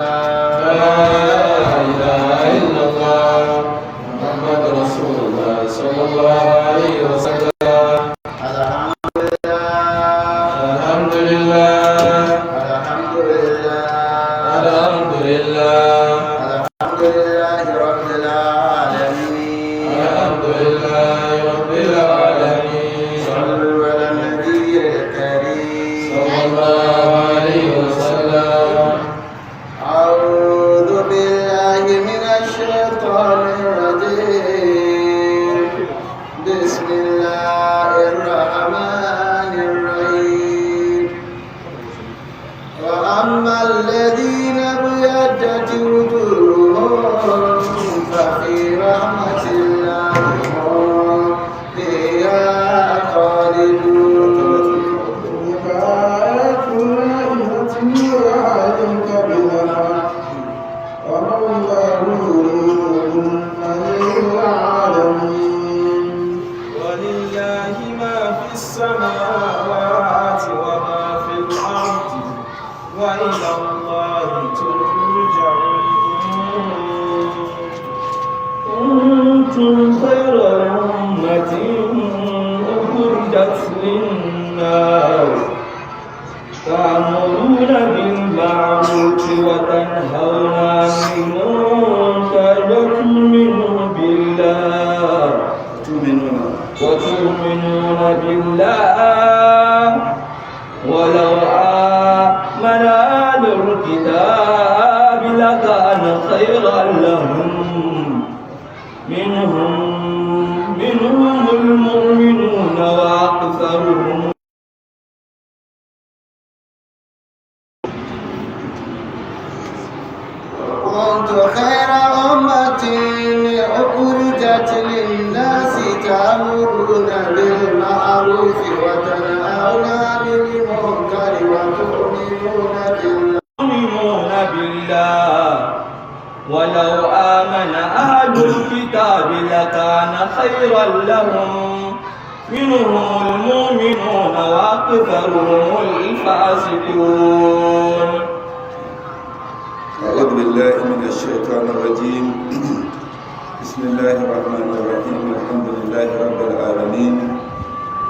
لا إله إلا الله محمد رسول الله صلى الله عليه وسلم. الحمد لله الحمد لله الحمد لله الحمد لله رب العالمين الحمد لله رب العالمين. صلوا على النبي الكريم صلى الله عليه وسلم. أعوذ بالله من الشيطان الرجيم. بسم الله الرحمن الرحيم. وأما الذين ابيضت وجوههم ففي رحمة الله هم فيها خالدون. ولله ما في السماوات وما في الأرض وإلى الله ترجع الأمور. كنتم خير أمة أخرجت للناس تأمرون بالمعروف وتنهون عن المنكر وتؤمنون بالله ولو آمن أهل الكتاب لكان خيرا لهم منهم المؤمنون وأكثرهم كنتم خير أمة أخرجت للناس تأمرون بالمعروف وتنهون عن المنكر يؤمنون بالله ولو آمن أهل الكتاب لكان خيرا لهم منهم المؤمنون وأكثرهم الفاسقون. أعوذ بالله من الشيطان الرجيم. بسم الله الرحمن الرحيم. الحمد لله رب العالمين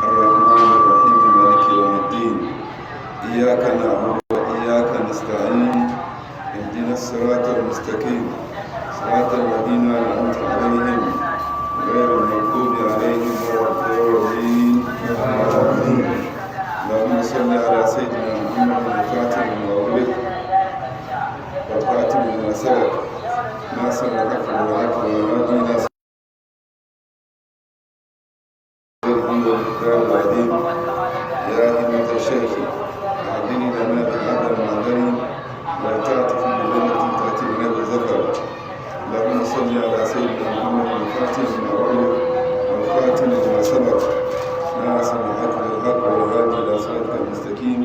الرحمن الرحيم مالك يوم الدين. إياك نعبد وإياك نستعين. اهدنا الصراط المستقيم صراط الذين أنعمت عليهم غير المغضوب عليهم ولا الضالين. آمين. اللهم صل على سيدنا محمد الفاتح لما أغلق والخاتم لما سبق ناصر الحق بالحق والهادي إلى صراط العظيم. يا همة الشيخ أعدني لنا بهذا المعدن لا تعطف بذلة تأتي من الزفر. اللهم صل على سيدنا محمد الفاتح لما أغلق والخاتم لما سبق ناصر الحق بالحق والهادي إلى صراط المستقيم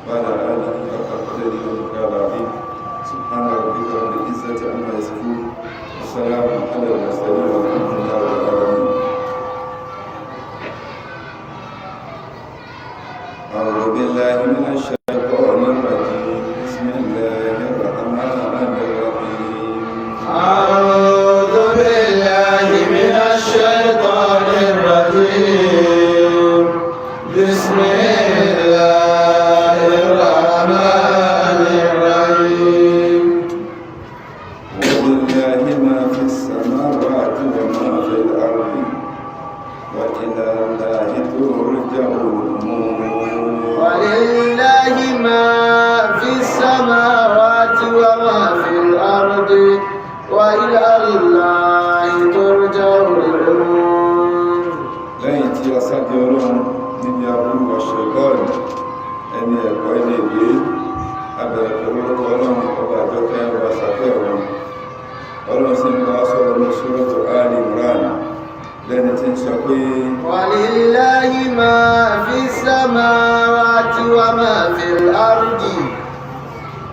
وعلى آله حق قدره ومقداره العظيم. سبحان ربك رب العزة عما يصفون والسلام على المرسلين والحمد لله رب العالمين. أعوذ بالله من الشيطان الرجيم. بسم الله الرحمن الرحيم. أعوذ بالله من الشيطان الرجيم. بسم الله الرحمن الرحيم. ولله ما في السماوات وما في الأرض وإلى الله ترجع الأمور. ولله ما في السماوات وما في الأرض وإلى الله ترجع الأمور. lẹ́yìn tí a sáde ọlọ́run níbi aburú ọ̀ṣẹ̀gọ́ọ̀nù ẹni ẹ̀kọ́ ilé ìwé abẹ̀rẹ̀ pẹ̀lú orúkọ ọlọ́run ọba àjọkẹ́ ọba sàfẹ́ ọ̀run. ọlọ́run sì ń bá sọ̀rọ̀ ní Suratu Ali Imran lẹ́ni tí ń sọ pé ولله ما في السماوات وما في الأرض.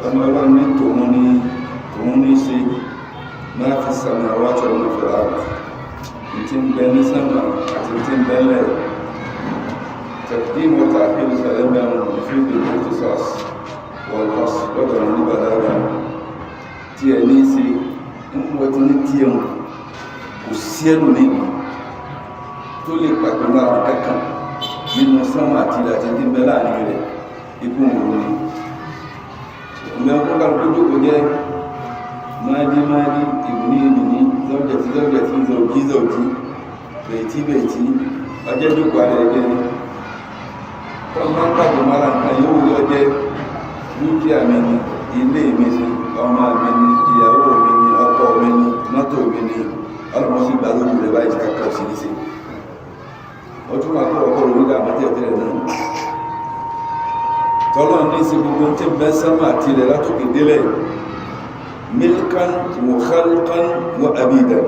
ọmọ ọlọ́run ní tòun ní ṣe máa fi samawati wa ma fil ard. tí ń bẹ ní sánmà àti tí ń bẹ lẹ̀. تقديم وتأخير سلام يفيد الاختصاص والخاص وجه البلاغة tí ẹ ní ṣe ń wọ́n tó ní tí ẹ̀wọ̀n kò sí ẹnu nínú tó lè pàtó lára kankan nínú sánmà àti ìdájẹ́ tí ń bẹ láàrin rẹ̀ ikú òun ni ìgbẹ́ ọkọ̀ kálukú jókòó jẹ́ máàdí ìbùní zọ́jẹ̀tí zọ̀jí bẹ̀ẹ̀tí ọjẹ́ jókòó alẹ́ ẹgbẹ́ ni tọ́n bá pàtó lára nǹkan yóò rí ọjẹ́ dúkìá mi ni ilé mi ni ọmọ mi ni ìyàwó mi ni ọkọ mi ni mọ́tò mi ni ọlọ́mọ sí gbà lójú rẹ̀ báyìí kàkà sí ní sí ọdún máa kọ́ ọkọ̀ lórí àwọn tẹ́ẹ̀tẹ́rẹ̀ náà tọ́lọ́ ní sí gbogbo tí bẹ́ sánmà àti ilẹ̀ látòkè délẹ̀ milkan wa khalqan wa abidan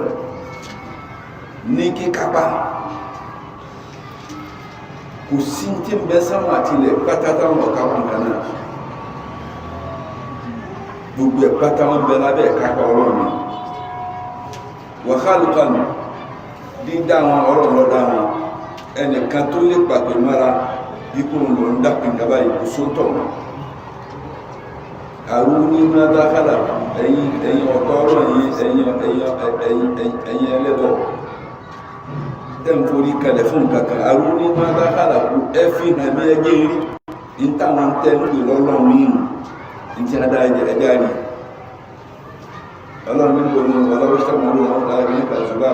ní kíkápá kò sí tí bẹ́ sánmà àti ilẹ̀ pátátá wọn ọ̀ká wọn kan náà gbogbo ẹ̀ pátá wọn bẹ lábẹ́ ìkápá ọlọ́run wa khalqan dídá wọn ọlọ́run lọ́dá wọn ẹnìkan tó lè pàtó mara ikú lọ ń dápin gaba ìkúsó tọ̀nà àwọn onímọ̀ dákàlà ẹ̀yìn ọ̀tọ̀ ọ̀rọ̀ yìí ẹ̀yìn ẹlẹ́bọ̀ tẹ́m̀forí kalẹ̀ fún kankan àwọn onímọ̀ dákàlà kú ẹfì nàmí ẹgbẹ́ rí ní táwọn tẹ́m̀pì lọ́lọ́run nínú ní tí a dá ẹjẹ́ rí ọlọ́run nínú ọlọ́run sẹ́mọ̀lú wọn dáa ní kàzùbá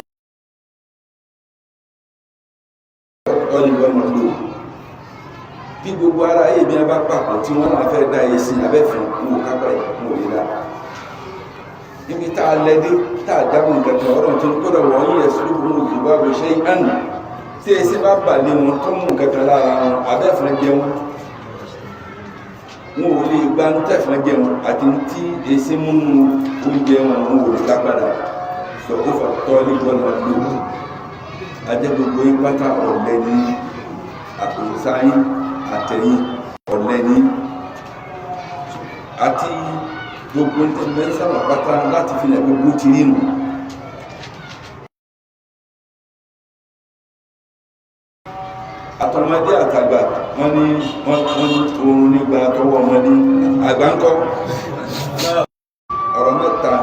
bí gbogbo ara èmi abá papọ̀ tí wọ́n máa fẹ́ dá yé sí abẹ́fẹ́ wò kápá ìwò ìlà níbi tá a lẹ́dí tá a dáhùn kẹta ọ̀rọ̀ tó ń kọ́dọ̀ wọ́n yẹ̀ sí lóògùn òjòwò àwòṣe ìhànà tí èsì bá bà lé wọn tó mú kẹta lára wọn abẹ́fẹ́ jẹun wọn ò lè gbá ń tẹ̀fẹ́ jẹun àti tí èsì múnú oúnjẹ wọn ò lè ká padà sọ ó fà tọ́ ní gbọ́nà lóògùn ajẹ́ gbogbo ipátá ọ̀lẹ́ ní àpòsáyín àtẹ̀yìn ọ̀lẹ́ ní àti gbogbo ẹgbẹ́ sábà pátá láti fi lẹ̀ gbogbo ti rí nù àtọmọdé àtàgbà wọ́n ní oorun nígbà tọwọ́ ọmọdé àgbáńkọ́ ọ̀rọ̀ mẹ́ta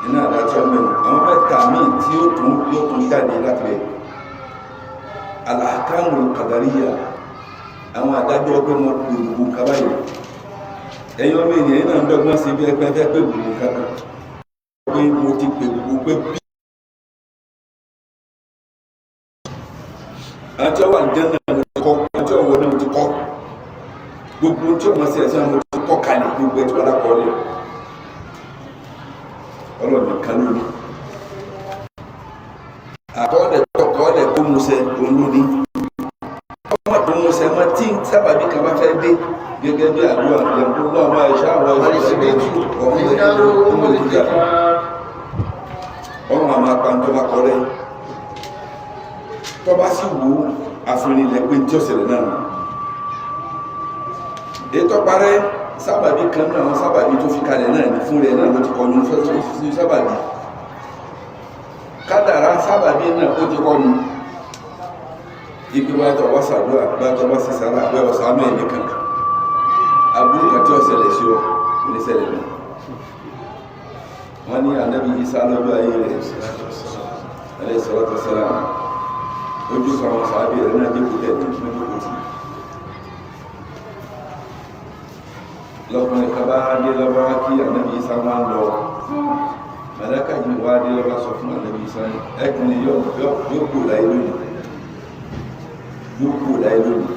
iná àdájọ́ mẹ́rin àwọn mẹ́ta míì tí yóò tún jáde láti rẹ̀ alahakamu kadariya àwọn adájọ́ ọgbẹ́ wọn gbogbo kábàyè ẹ̀yọ́ mi ènìyàn náà ń dọ́gbọ́n sí bí ẹgbẹ́ fẹ́ pé gbogbo kábà pé mo ti pè gbogbo pé bí àti ọwọ́ àjẹ́ náà mo ti kọ́ àti ọwọ́ náà mo ti kọ́ gbogbo tí ọmọ sí ẹ̀sán mo ti kọ́ kalẹ̀ gbogbo ẹ̀tọ́ alákọ̀ọ́lẹ̀ ọlọ́dún kan lónìí àkọọ́lẹ̀ tọkọọ́lẹ̀ kó musẹ̀ olóní ọmọ tó musẹ̀ mọ́ tí sábàbí kan bá fẹ́ dé gẹ́gẹ́ bí àdúrà yẹ̀kú lọ́wọ́ ẹ̀ṣọ́ àwọn ìṣẹ́lẹ̀tù ọmọ ìjà ọmọ àmà pàǹtọ́ bá kọ́rẹ́ tó bá sì wú àfìrìnlẹ̀ pé tí ó ṣẹlẹ̀ náà ètò parẹ́ sábàbí kan náà àwọn sábàbí tó fi kalẹ̀ náà ní fún rẹ̀ náà ló ti kọnu fẹ́ sábàbí kádàrá sábàbí náà ó ti kọnu ibi bá tọ́ wá sàdúrà bá tọ́ wá sí sára àbẹ́ ọ̀sán àmì ẹ̀mí kan abúrú kàtí ọ̀sẹ̀lẹ̀ sí ọ oníṣẹ̀lẹ̀ náà wọ́n ní ànábì Ìsá lọ́dọ̀ ayé rẹ̀ alayhi salatu wassalam ojú kan àwọn sàábì rẹ̀ náà dínkù tẹ̀lé lójúkù tí lọ́kùnrin kan bá dé lọ́wọ́ kí ànábì Ìsá máa ń lọ màláíkà yìí wá dé lọ́wọ́ sọ fún ànábì Ìsá ẹkùnrin yóò kú láyé lónìí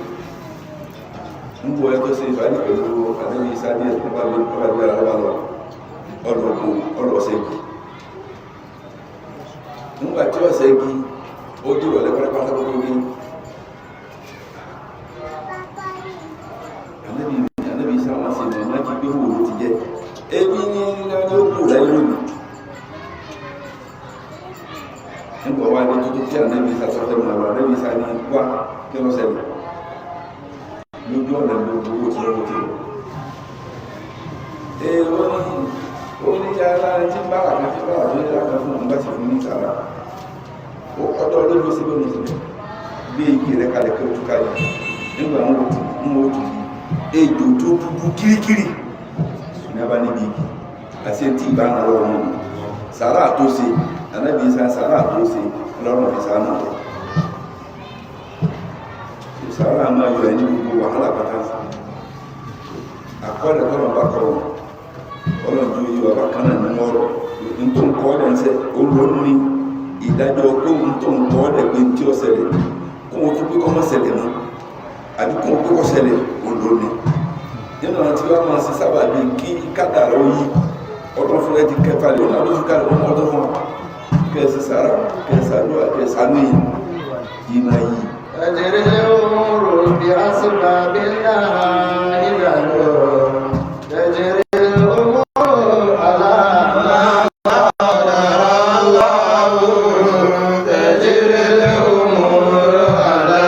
ń bọ̀ ẹ́ tó ṣe ìbáyìí pẹ̀lú ànábì Ìsá díẹ̀ tó bá gbé ara lọ ọlọ́ọ̀ṣẹ́gi nígbà tí ọ̀ṣẹ́gi ó dúró lẹ́kọ́rẹ́ pátákó ní ànábì Ìsá wọn sí ìmọ̀ máa jí pé wò ló ti jẹ́ ebi ní ó kù láyé lónìí nígbà wá ní tó tí ànábì Ìsá sọ fẹ́ mọ̀ àwọn ànábì Ìsá ní wá kí wọ́n ṣẹlẹ̀ lójú ọ̀nà gbogbo owó tí wọ́n ti rọ̀ ó ní yàrá tí bára kan tí bára tó yára kan fún ọmọ láti fún ní ìtara ọdọ́ olóògbé sí lónìí sí bí igi rẹ̀ kalẹ̀ kí ó túká yìí nígbà wọn mú òtù ejò tó dúdú kíríkírí ní abá níbi igi àti tí ìbá ń rọ ọmọ sàárà tó ṣe ànábì Ìsá sàárà tó ṣe lọ́rùn ìsánà sàárà máa yọ ẹni gbogbo wàhálà pátá àkọọ́lẹ̀ tọ́lọ̀ bá kọ́ ọlọ́run tó yí wà kan náà nínú ọ̀rọ̀ ní tó ń kọ́ ọ́lẹ̀ ń sẹ́ olóòrùn ní ìdájọ́ pé ohun tó ń kọ́ ọ́lẹ̀ pé tí ó ṣẹlẹ̀ kó wọn tó pé kọ́ mọ́ ṣẹlẹ̀ náà àbí kó wọn pé kọ́ ṣẹlẹ̀ olóòrùn nínú àwọn tí wọ́n máa ṣe sábà bí kí kádàrá ó yí ọdún fún ẹtì kẹfà lè wọn lóṣù kálẹ̀ wọn ọdún fún kẹsì sára kẹsàdúrà kẹsàánú yìí máa yí. تجري الأمور بأسباب لها إلى النور تجري الأمور على ما قدر الله تجري الأمور على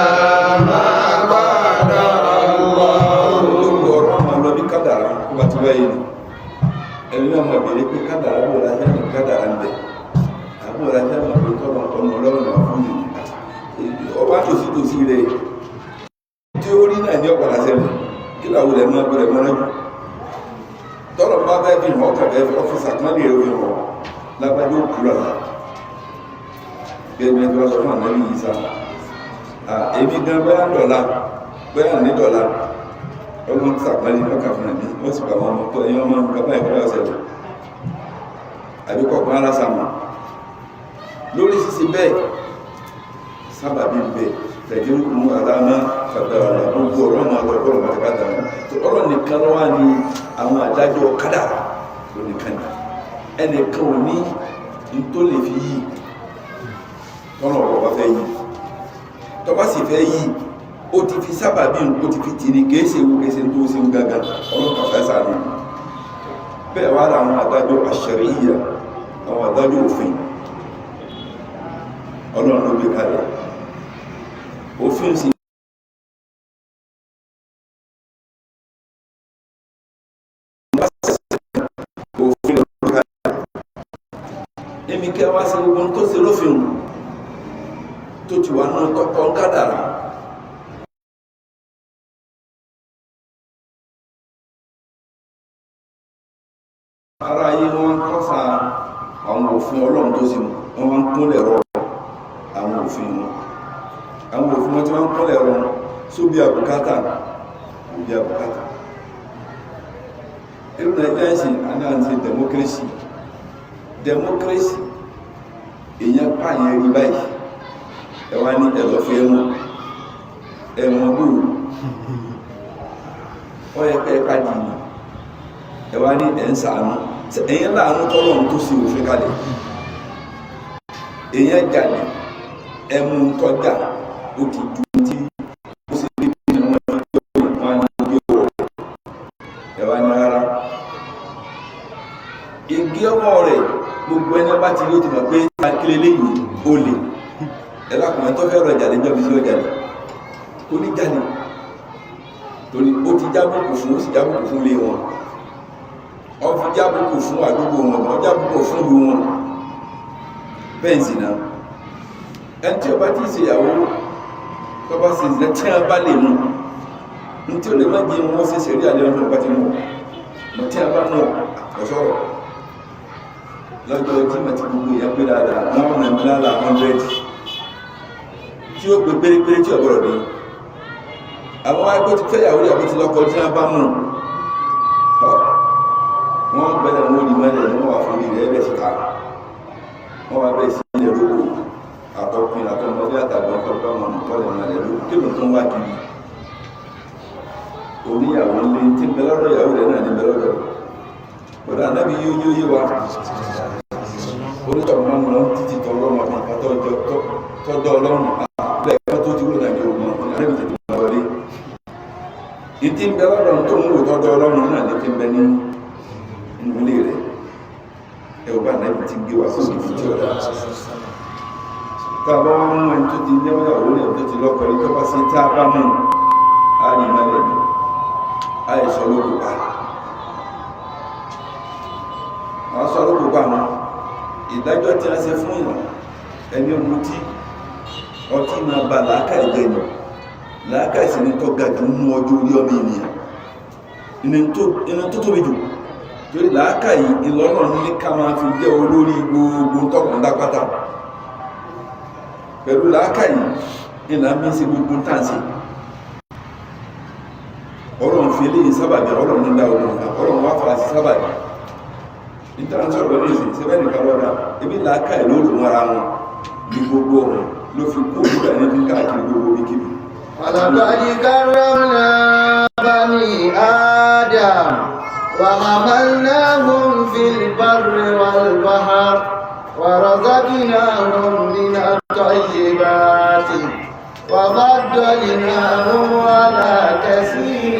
ما قدر الله. gbogbo ọ̀rọ̀ máa lọ bí kádàrá kó bá ti wáyé ni ẹni náà máa bèèrè pé kádàrá bò láti ẹni kádàrá ń bẹ àbò láti ẹni àbò tọ́lọ̀ ọ̀nà ọlọ́run náà fún mi ọba tòsítòsí rẹ̀ tí ó rí náà ní ọ̀pàdà sẹ́lẹ̀ kí làwọn ilẹ̀ máa bẹ̀rẹ̀ mọ́ra jù tọ́lọ̀ bá bẹ́ẹ̀ fi hàn ọkàn bẹ́ẹ̀ fi ọ́fíìsì àkànlẹ̀ rẹ̀ fi hàn lágbájá òkú rà bẹ́ẹ̀ ni ẹgbẹ́ sọ fún ànábì Ìsá èmi gan bẹ́ẹ̀ ní dọ̀la ọlọ́run sàpálí lọ́kà fún ẹ̀mí wọ́n sì bá wọn mọ́ tó ẹ̀yìn ọmọ bàbá ìpínlẹ̀ ọ̀sẹ̀ rẹ̀ àbíkọ̀ọ̀kan alásàmù lórí sísí bẹ́ẹ̀ sábàbí bẹ́ẹ̀ tẹ̀jẹ́ mú àdáná fàdára gbogbo ọ̀rọ̀ máa lọ ọ̀rọ̀ máa kádà ọ̀rọ̀ nìkan ló wà ní àwọn àdájọ́ kádàrá ló nìkan ní ẹnìkan ò ní tó lè fi yí tọ́nà ọ̀rọ̀ bá fẹ́ yí tó bá sì fẹ́ yí ó ti fi sábàbí ó ti fi tìrí kéèsè wú kéèsè tó sí ń gágá ọlọ́pàá fẹ́ sáré bẹ́ẹ̀ wá láwọn adájọ́ àṣẹríyà àwọn adájọ́ òfin ọlọ́run ló gbé kalẹ̀ òfin sí òfin ló gbé kalẹ̀ èmi kẹwàá sí gbogbo tó ṣe lófin tó ti wà náà tọ́kọ́ ń kádàrá ara ayé wọn kọ́sà àwọn òfin ọlọ́run tó sì wọ́n ń kúnlẹ̀ rọ àwọn òfin wọn tí wọ́n ń kúnlẹ̀ rọ sóbi àbùkátà òbí àbùkátà irú nàìjíríà sì aláǹtí democracy èèyàn pààyàn rí báyìí ẹwà ní ẹlọ́fẹ́ ẹ̀wọ̀n gbòòrò ọ̀yẹ̀kẹ́ káàdì ní ẹwà ní ẹ̀ǹsàánú èyàn láàánú tọ́lọ́run tó sì òfin kalẹ̀ èyàn jáde ẹmú kọjá ó ti dùn tí ó sì rí bí wọ́n ní ọwọ́ ẹwà ní rárá igi ọwọ́ rẹ̀ gbogbo ẹni bá ti rí ó ti mọ̀ pé akílẹ̀ lẹ́yìn ó lè ẹlákùnrin tó fẹ́ rọ ìjàlè jọbi sí ọjà rẹ̀ ó ní jáde torí ó ti jábùkù fún ó sì jábùkù fún lé wọn wọ́n fi jábùkù fún àdúgbò wọn wọ́n jábùkù fún ìlú wọn bẹ́ẹ̀sì náà ẹni tí ó bá ti ṣe ìyàwó tó bá ṣe ìṣẹ́ tí a bá lè mú ní tí ó lè má jẹ́ wọ́n ṣe ṣẹ̀rí àlẹ́ ọdún ọba ti mú mọ̀ tí a bá mú ọ̀ṣọ́rọ̀ lọ́jọ́ tí mọ̀ tí gbogbo ìyẹn pé dáadáa wọ́n nà mí lára 100 tí ó pè pérépéré tí ọ̀gbọ̀rọ̀ dé àwọn akọ́ ti fẹ́ ìyàwó ìyàwó ti lọ́kọ tí a bá mú wọ́n bẹ̀rẹ̀ wọ́n di mẹ́lẹ̀ ní wọ́n wà fún ilẹ̀ ẹgbẹ̀ síta wọ́n wá bẹ̀rẹ̀ sí ilẹ̀ lóko àtọkùn àtọmọdé àtàgbà ọkọ̀ ọmọ nìkọ́lẹ̀ mẹ́lẹ̀ lóko kí ló tún wá kiri oníyàwó lé tí bẹ́lọ́dọ̀ ìyàwó rẹ̀ náà ní bẹ́lọ́dọ̀ kódà náàbí yóò yé wa onítọ̀rọ̀ máa ń lọ títí tọrọmọ tọ́jọ́ ọlọ́run àbúlẹ̀ tó ti wó náà ní ogun àrẹ́bì tètè wọlé ìtí bẹ́lọ́dọ̀ tó ń wò tọ́jọ́ ọlọ́run náà ní kí n bẹ ní ilé rẹ̀ ẹ̀wọ̀n náà ti gbé wá fún ìdí tí ọ̀dá tàbá wọn mú ẹni tó ti lẹ́wọ́yàwó rẹ̀ tó ti lọ́kọ̀ọ́rí tó bá sí tá a bá mú àrí mẹ́lẹ̀ ní àìsọ lókò pa wọ́n sọ lókò pa wọn ìdájọ́ tí a ṣe fún ìlọ ẹni ogun tí ọtí máa ba làákà ẹgbẹ́ ni làákà ìsinmi tó ga jù nínú ọjọ́ orí ọmọ ènìyàn inú tó tóbi jù torí làákà yìí ìlọ́nà ní ká máa fi jẹ́ olórí gbogbo tọkùn dápátá pẹ̀lú làákà yìí ìlànà bí sí gbogbo tàǹsì ọlọ́run fi eléyìí sábàbí ọlọ́run ní dá ọlọ́run wá fara sí sábàbí ìtànsọ̀rọ̀ ní ìsìn sí bẹ́ẹ̀ nìkan lọ́dá ebi làákà ẹ̀ lóòrùn mọ́ra wọn ní gbogbo ọ̀run ló fi kó ìgbà níbi káàkiri gbogbo bíkíbi. ولقد كرمنا بني آدم وحملناهم في البر والبحر ورزقناهم من الطيبات وفضلناهم على كثير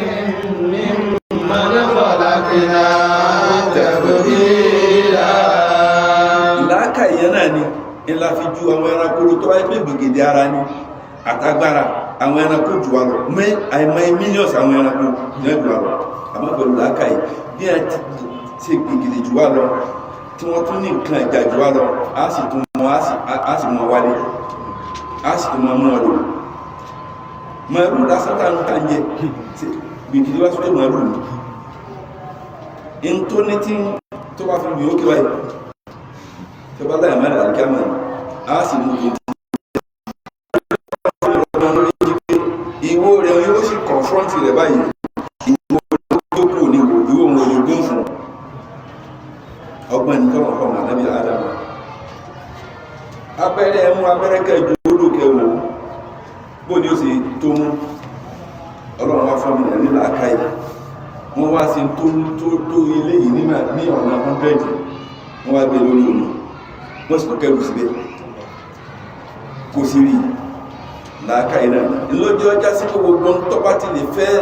ممن خلقنا تفضيلا. làákà ìyẹn náà ni ńlá fi ju àwọn ẹranko tó wáyé pé gbègede ara ni àtagbára àwọn ẹranko jù wá lọ àìmọye millions àwọn ẹranko jẹ́ jù wá lọ àmọ́ pẹ̀lú làákà yìí bí a ti ṣe gbègede jù wá lọ tí wọ́n tún ní nǹkan ìjà jù wá lọ á sì mọ wálé á sì tún mọ mú ọdún màálù lásátà ń tà ń jẹ gbègede wá sókè màálù ní tó ní tí tó bá fi gbé ókè wáyé tó bá láyé mẹ́rin àríkàmọ́ á sì mú gbèdé ìwó rẹ̀ yóò sì confront rẹ̀ báyìí ìwó tó kù ní ìwó wọn ológun fún ọgbọ́n ìtọ́nà fún ànábì Ádámù abẹ́rẹ́ ẹmú abẹ́rẹ́ kẹjọ olókẹwò bó ní ó sì tó mú ọlọ́run wá fún mi nílà àkáyì wọ́n wá sí tó ilé yìí ní ọ̀nà 100 wọ́n wá gbé lórí omi wọ́n sì kẹ́rù síbẹ̀ kò sí rí làákà iná ìlójú ọjá sí gbogbo tó bá ti lè fẹ́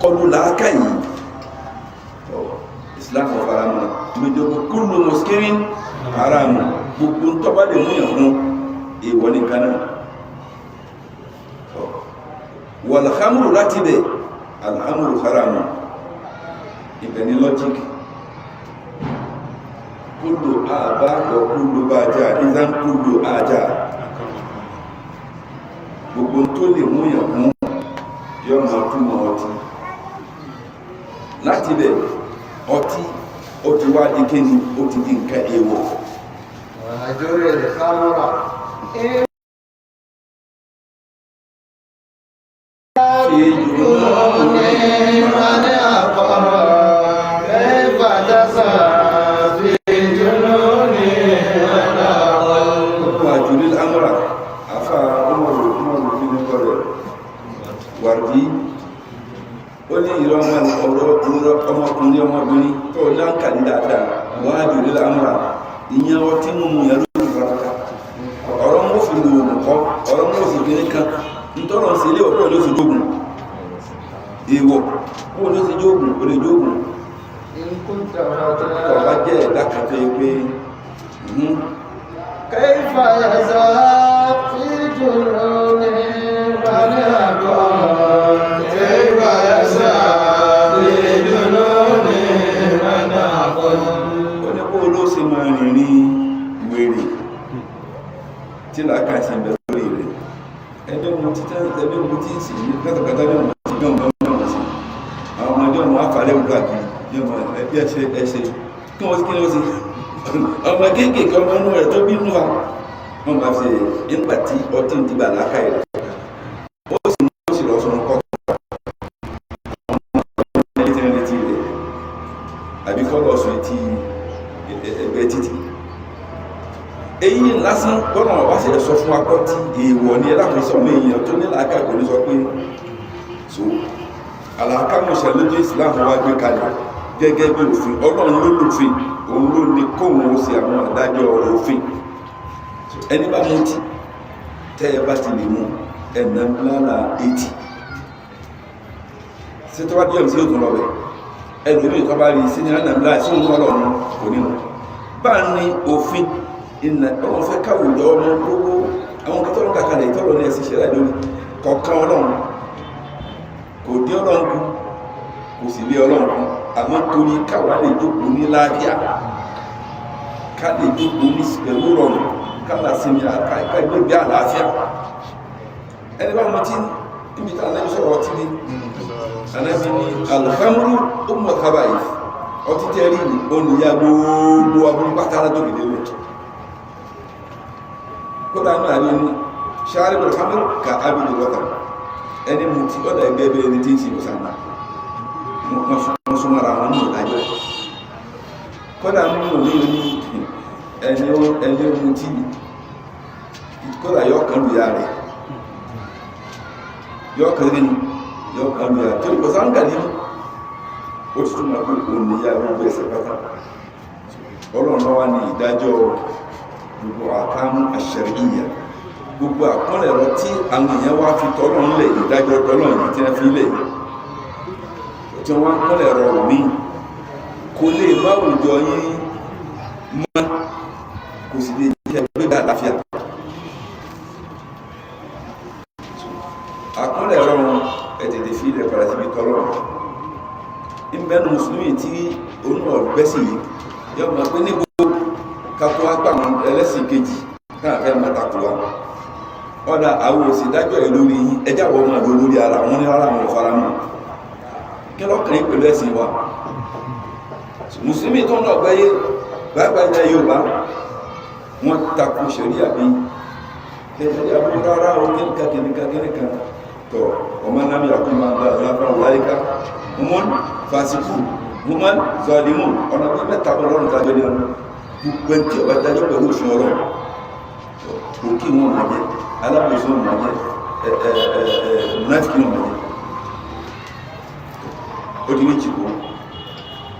kọlu làákà yìí Islam faramọ́ ìgbèjọba kúrò mọ̀síkírín haramu gbogbo tó bá lè mú ìyàwó èèwọ̀ nìkan náà wàlhámùrù láti bẹ̀ alhámùrù haramu ibẹ̀ ni logic kúlù àbá lọ kúlù bá já ìzán kúlù àjá gbogbo tó lè mú yàn mú yọ ma túnmọ̀ ọtí láti bẹ̀ ọtí ó ti wá di kíni ó ti di nǹkan èèwọ̀ وهجر الخمر fi jùlọ من أقر كيف تسعى في جنون من أقل. wàjúrí lámúra afá ọmọrò fi ní kọrẹ̀ wàrdí ó ní ìrọ̀ ọmọkùnrin ọmọbìnrin tó láǹkàlì dáadáa wàjúrí lámúra ìyẹn ọtí mímú yẹn lórí ìfàkàkà ọ̀rọ̀ mọ́ fi lò òmùkọ́ ọ̀rọ̀ mọ́ fi kéré kan nítọ́rọ̀ sí ilé ọ̀pọ̀ ló fi jógùn èèwọ̀ kó ló ti jógùn ó lè jógùn إن كنت ọba فتى jẹ́ ẹ̀dá kan tó yẹ pé كيف يذهب في جنون من أقل. كيف يذهب في جنون من أقل. ó ní kó ló ṣe máa rìn ní wèrè tí làákà sí ìbẹ̀ lórí rẹ̀ ẹgbẹ́ mo ti tẹ́lẹ̀ mo ti sì ní kátàkátà ní ọmọ ti gbọ́n gbọ́n sí àwọn ọmọdé ọmọ afárẹ́ ògbà kìí yọmọ ẹbí ẹsẹ kí wọ́n sí ọmọ kéékèèké ọmọ inú rẹ̀ tó bí inú wa wọ́n máa fi nígbà tí ọtí ń dìgbà làákà rẹ̀ ó sì mú ó sì lọ sọ̀rọ̀ kọ́ ẹni tí ń retí rẹ̀ àbí kọ́ lọ sọ ti ẹgbẹ́ títì èyí lásán gbọ́nà wá sí ẹ̀sọ́ fún akọ́ tí èèwọ̀ ní ẹlákùnsọ ọmọ èèyàn tó ní làákà kò ní sọ pé so àlàákàmọ̀ṣẹ́ lójú Islam wá gbé kalẹ̀ gẹ́gẹ́ bí òfin ọlọ́run ló lòfin òun ló ní kóhun ó sì àwọn àdájọ́ òfin ẹni bá mú tí tẹ́ ẹ bá ti lè mú ẹ̀nà lára 80 sí tó bá díẹ̀ sí òtún lọ́wẹ́ ẹlòmí tó bá rí sí ní ẹ̀nà lára sí òun ọlọ́run kò ní mú bá ní òfin ìnà ọlọ́run fẹ́ káwùjọ ọmọ gbogbo àwọn kẹtọ́rọ̀ kàkàlẹ̀ ìtọ́rọ̀ ní ẹ̀sìn ṣẹlẹ̀ lórí kọ̀ọ̀kan ọlọ́run kò dí ọlọ́run kú kò sì lé ọlọ́run kú àmọ́ torí káwà lè jókòó ní láàbíà ká lè jókòó ní pẹ̀lú rọrùn káàlà sí ní àkáìgbẹ́gbẹ́ àlàáfíà ẹni bá mọ́ tí níbi tá lẹ́yìn sọ̀rọ̀ tí ní Ànábì ní alhamru ummul khaba'ith ọtí tẹ́rí ní oníyà gbogbo aburú pátá tó gèdè rẹ̀ kódà náà ní sharibul khamr ka abidul watar ẹni mú tí ọ̀dà ẹgbẹ́ bẹ́ẹ̀ ní tí ń sin ìsànà wọ́n súnmọ́ra wọn ní ìdájọ́ kódà nínú ní ẹni mú tí kódà yọ kan lùyà rẹ̀ yọ kan rí yọ kan lùyà tó ìbọ̀ sáńgà ní ó ti túnmọ̀ pé òun ní yà gbogbo ẹsẹ̀ pátá ọlọ́run wá ní ìdájọ́ gbogbo àkámú àṣẹríyà gbogbo àpọ́nlẹ̀ rọ tí àwọn èèyàn wá fi tọ́lọ̀ ńlẹ̀ ìdájọ́ tọ́lọ̀ yìí tí wọ́n fi lẹ̀ tí wọ́n pọ́nlẹ̀ rọ mí kò lè bá òjò yín mọ́ kò sì lè jẹ́ gbégbá àlàáfíà àpọ́nlẹ̀ rọ ẹ̀tẹ̀tẹ̀ fi ilẹ̀ padà síbi tọ́lọ̀ ìbẹ́nu mùsùlùmí tí onímọ̀ gbẹ́sì yìí yọ mọ̀ pé ní gbogbo kakọ́ agbáwọn ẹlẹ́sìn kejì káàkiri mẹ́takùwà ọ̀dà àwọn òsì dájọ́ ẹ̀ lórí yín ẹjá wọ́n máa lò lórí ara wọn ní ara wọn fara mọ́ kí lọ́kàn pẹ̀lú ẹ̀sìn wa mùsùlùmí tó ń lọ gbẹ́yé gbàgbà ilẹ̀ Yorùbá wọ́n takò ṣẹ̀ríà bí ṣẹ̀ríà bí rárá o kíníkà tọ̀ ọmọ náà mi àkó máa gba aláfáà láyíká mọ́n fásikù mọ́n zọlímù ọ̀nà bí mẹ́ta ọlọ́run dájọ́ ní ọ̀nà gbogbo ẹni tí ọba dájọ́ pẹ̀lú òfin ọlọ́run òkè wọn máa jẹ alábòsí wọn máa jẹ mùnáfíkì wọn máa jẹ ó di méjì kó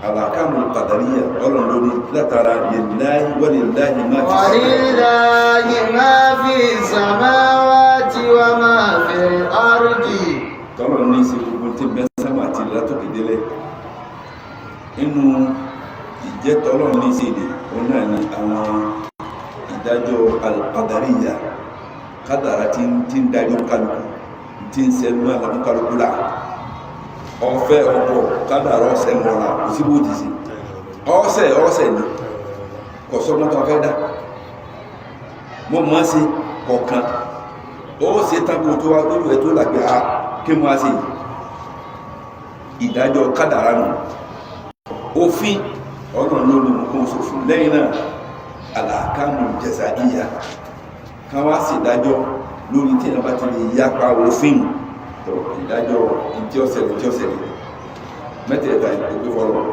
àlàkàmù qadariya ọlọ́run lórí látara lillahi wa lillahi máa fi samawati wa máa fi ardi tọ́lọ̀ ní sí gbogbo tí mẹ́sàmà àti látòkè délẹ̀ inú ìjẹ́ tọ́lọ̀ ní sí èdè òun náà ni àwọn ìdájọ́ al-qadariyya kádàrá tí ń darí kálukú tí ń sẹ́nu àlàmú kálukú là ọ̀fẹ́ ọ̀pọ̀ kádàrá ọ̀sẹ̀ mọ́ra kò sí bó ti sí ọ̀sẹ̀ ni kò sọ́gbọ́n tó fẹ́ dá mọ́ mọ́ sí kọ̀ọ̀kan ó ṣe tako tó wá lórí ẹ̀ tó làgbé a kí mọ́ sí ìdájọ́ kádàrá nù òfin ọlọ́run ló ní nǹkan òṣòfin lẹ́yìn náà àlàkámù jaza'iyya ká wá sí ìdájọ́ lórí tí ìyàbá ti lè yapa òfin tó ìdájọ́ ìdí ọ̀sẹ̀lẹ̀ mẹ́tẹ̀ẹ̀ta ìgbé fọ́lọ́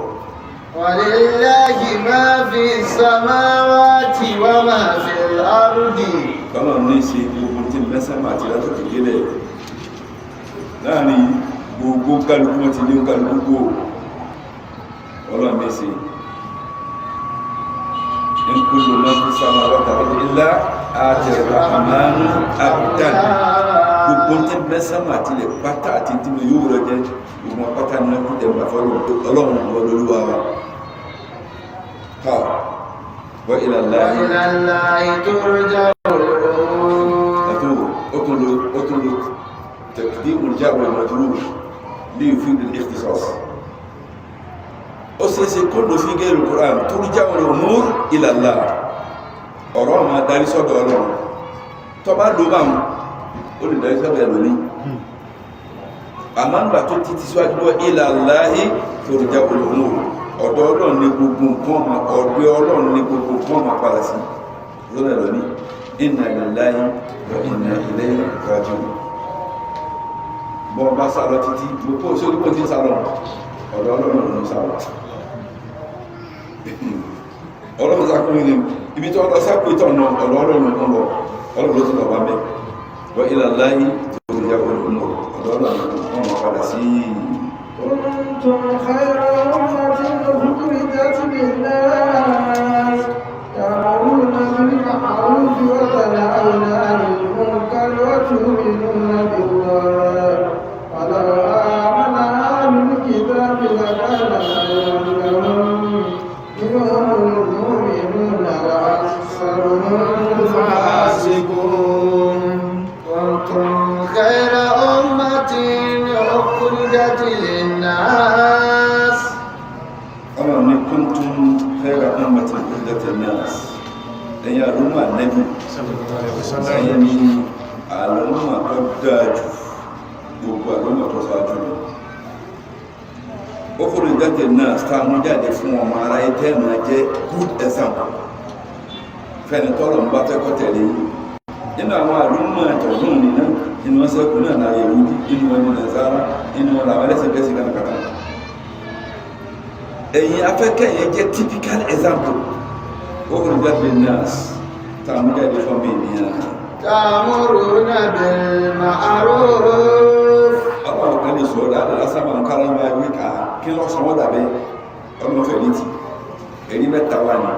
walillahi ma fi samawati wa ma fi al-ardi ọlọ́run ní ṣe gbogbo tí mẹ́sàn-án àti látòkè délẹ̀ láàrin gbogbo kálukú wọn ti lé kálukú gbò ọlọ́run ní ṣe in kullu man fi samawati wal ardi illa ati rahmanu abdan gbogbo tí mẹ́sàn-án àti ilẹ̀ pátá àti tí mo yóò rọ jẹ́ gbogbo pátá ní ọkùn tẹ̀gbà fọ́lọ́ ọlọ́run olólùwà wa ha wa ila Allahi turja'ul umur تقديم الجار والمجرور ليفيد الاختصاص أساسي كل في غير القرآن ترجع الأمور إلى الله ọ̀rọ̀ ma darí sọ́dọ̀ Ọlọ́run tó bá ló bá wọn ó lè darí sọ́dọ̀ ẹlòmí àmọ́ nígbà tó títí síwájú lọ ila Allahi turja'ul umur ọ̀dọ̀ Ọlọ́run ní gbogbo nǹkan ma padà sí lọ́dọ̀ ẹlòmí inna lillahi wa inna ilayhi raji'un bọ́n bá sálọ títí gbogbo sórípò tí sálọ ọ̀dọ̀ Ọlọ́run ló sálọ Ọlọ́run sákúrú ní ibi tí ọlọ́ sákúrú ìtọ̀nà ọ̀dọ̀ Ọlọ́run ló lọ Ọlọ́run tó lọ bá mẹ́ wọ́n ila Allahi tó rí yàwó lónà ọ̀dọ̀ Ọlọ́run wọ́n mọ̀ padà sí kuntum khayra ummatin ukhrijat lin-nas ta'muruna bil-ma'ruf wa tanhawna 'anil munkar wa tu'minuna billah ولو آمن أهل الكتاب لكان خيرا لهم منهم المؤمنون وأكثرهم الفاسقون كنتم خير أمة أخرجت للناس أما كنتم خير أمة أخرجت للناس ẹ̀yin àlùmọ̀ Ànábì ẹ̀yin ni àlùmọ̀ tó dáa jù gbogbo àlọ́mọ̀ tó sáájú rẹ̀ ukhrijat lin-nas tá mú jáde fún ọmọ aráyé tẹ́ máa jẹ́ good example fẹ́ni tọ́lọ̀ ń bá fẹ́ kọ́ tẹ̀lé nínú àwọn àdúgbò àtọ̀gbọ́n nínú inú wọn sẹ́kù náà náà Yẹhudi inú wọn ní Nasara inú wọn làwọn ẹlẹ́sẹ̀kẹsẹ̀ kàkàkà ẹ̀yin afẹ́kẹ́ yẹn jẹ́ typical example ukhrijat lin-nas tá mú jáde fún ọmọ ènìyàn. ta'muruna bil ma'ruf. Àwọn kan lè sọ̀rọ̀ dáadáa sábà ń kára máa wí ká kí lọ́ sọ wọ́n dàbẹ́ ọmọ fẹ̀lẹ́tì èrí mẹ́ta wà ní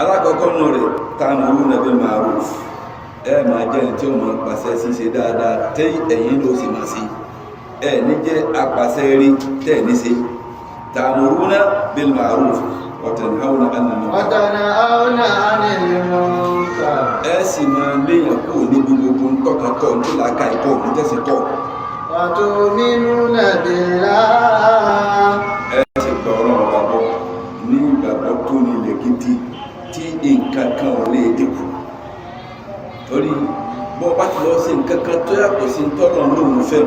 alákọ̀ọ́kọ́ nù rẹ̀ ta'muruna bil ma'ruf ẹ máa jẹ́ ẹni tí ó máa pàṣẹ ṣíṣe dáadáa tẹ́ ẹ̀yin ló sì máa ṣe ẹ ní jẹ́ apàṣẹ rí tẹ́ ẹ̀ ní ṣe ta'muruna bil ma'ruf wa tanhawna 'anil munkar ẹ sì máa léèyàn kúrò níbi gbogbo ntọ́kàtọ̀ ntọ́làkà ẹ̀kọ́ ntẹ́sìkọ́. Wa tu'minuna billah. Ẹ ti gbọ́ ọ̀rọ̀ ọ̀gbàgbọ́ ní ìgbàgbọ́ tó nílẹ̀ gidi tí nǹkan kan ò lè dínkù. Torí bọ́ bá ti lọ sí nǹkan kan tó yàtọ̀ sí tọ́lọ̀ lóhùn fẹ́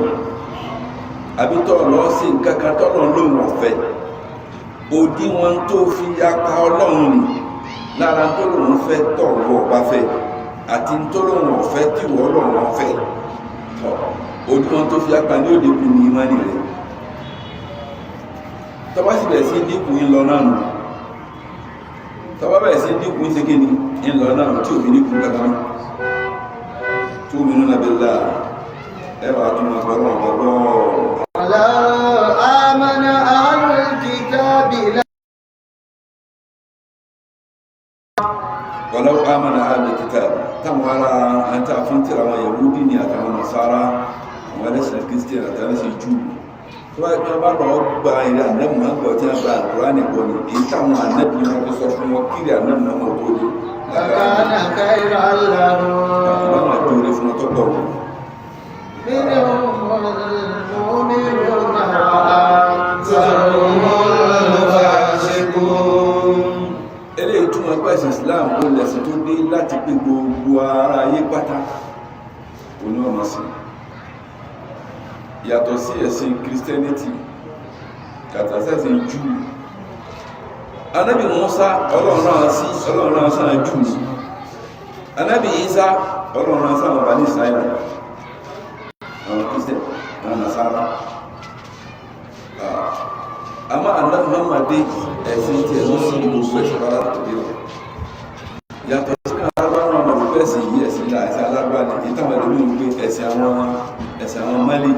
àbí tọ́lọ̀ lọ sí nǹkan kan tọ́lọ̀ lóhùn ọ̀fẹ́ òdiwọ̀n tó fi apá ọlọ́run nì lára tó lóhùn fẹ́ tọ̀wọ̀ ọba fẹ́ àti tó lóhùn ọ̀fẹ́ tí wọ́n lọ́rùn ọ̀fẹ́ òdiwọ̀n tó fi apá ní òdìkù ní ìmánì rẹ̀ tọ́wọ́ sì bẹ̀rẹ̀ sí dínkù ń lọ náà nù tọ́wọ́ bẹ̀rẹ̀ sí dínkù ń ṣe kí ni ń lọ náà tí òfin dínkù kankan tu'minuna billah ẹwà tó máa gbọ́rọ̀ ọ̀gbọ́rọ̀ Walau amana ahlul kitabi walau amana ahlul kitabi táwọn ará àti àfúntìrà àwọn Yahudi ní àtàwọn Nasara àwọn ẹlẹ́sìn Kristian àti ẹlẹ́sìn Júù tó wáyé pé bá lọ gba ilé ànẹ́bù máa gbọ́ tí wọ́n gba Al-Qur'ani gbọ́ ni èyí táwọn ànẹ́bù wọn tó sọ fún wọn kiri ànẹ́bù náà wọn tó dé lakana khayran lahum. àwọn àdúrà fún wọn tó pọ̀ Minhumul mu'minuna wa aktharuhumul fasiqun. eléyìí túmọ̀ pé ẹ̀sìn Islam ó lẹ̀sìn tó dé láti pé gbogbo ara ayé pátá oní ọ̀nà sí yàtọ̀ sí ẹ̀sìn Christianity yàtọ̀ sí ẹ̀sìn Júù. Ànábì Mùsá Ọlọ́run náà sáà Júù ní Ànábì Ìsá Ọlọ́run náà sáà Bani Israel àwọn Christian àwọn Nasara àmọ́ Ànábì Muhammad ẹ̀sìn tí ẹ̀ ló sí gbogbo ẹ̀sìn bá láti rí rẹ̀ yàtọ̀ sí alábáwọn ọmọ òkú ẹ̀sìn yìí ẹ̀sìn alábáwọn ní ìtàwọn ẹ̀lú ní pé ẹ̀sìn àwọn Mali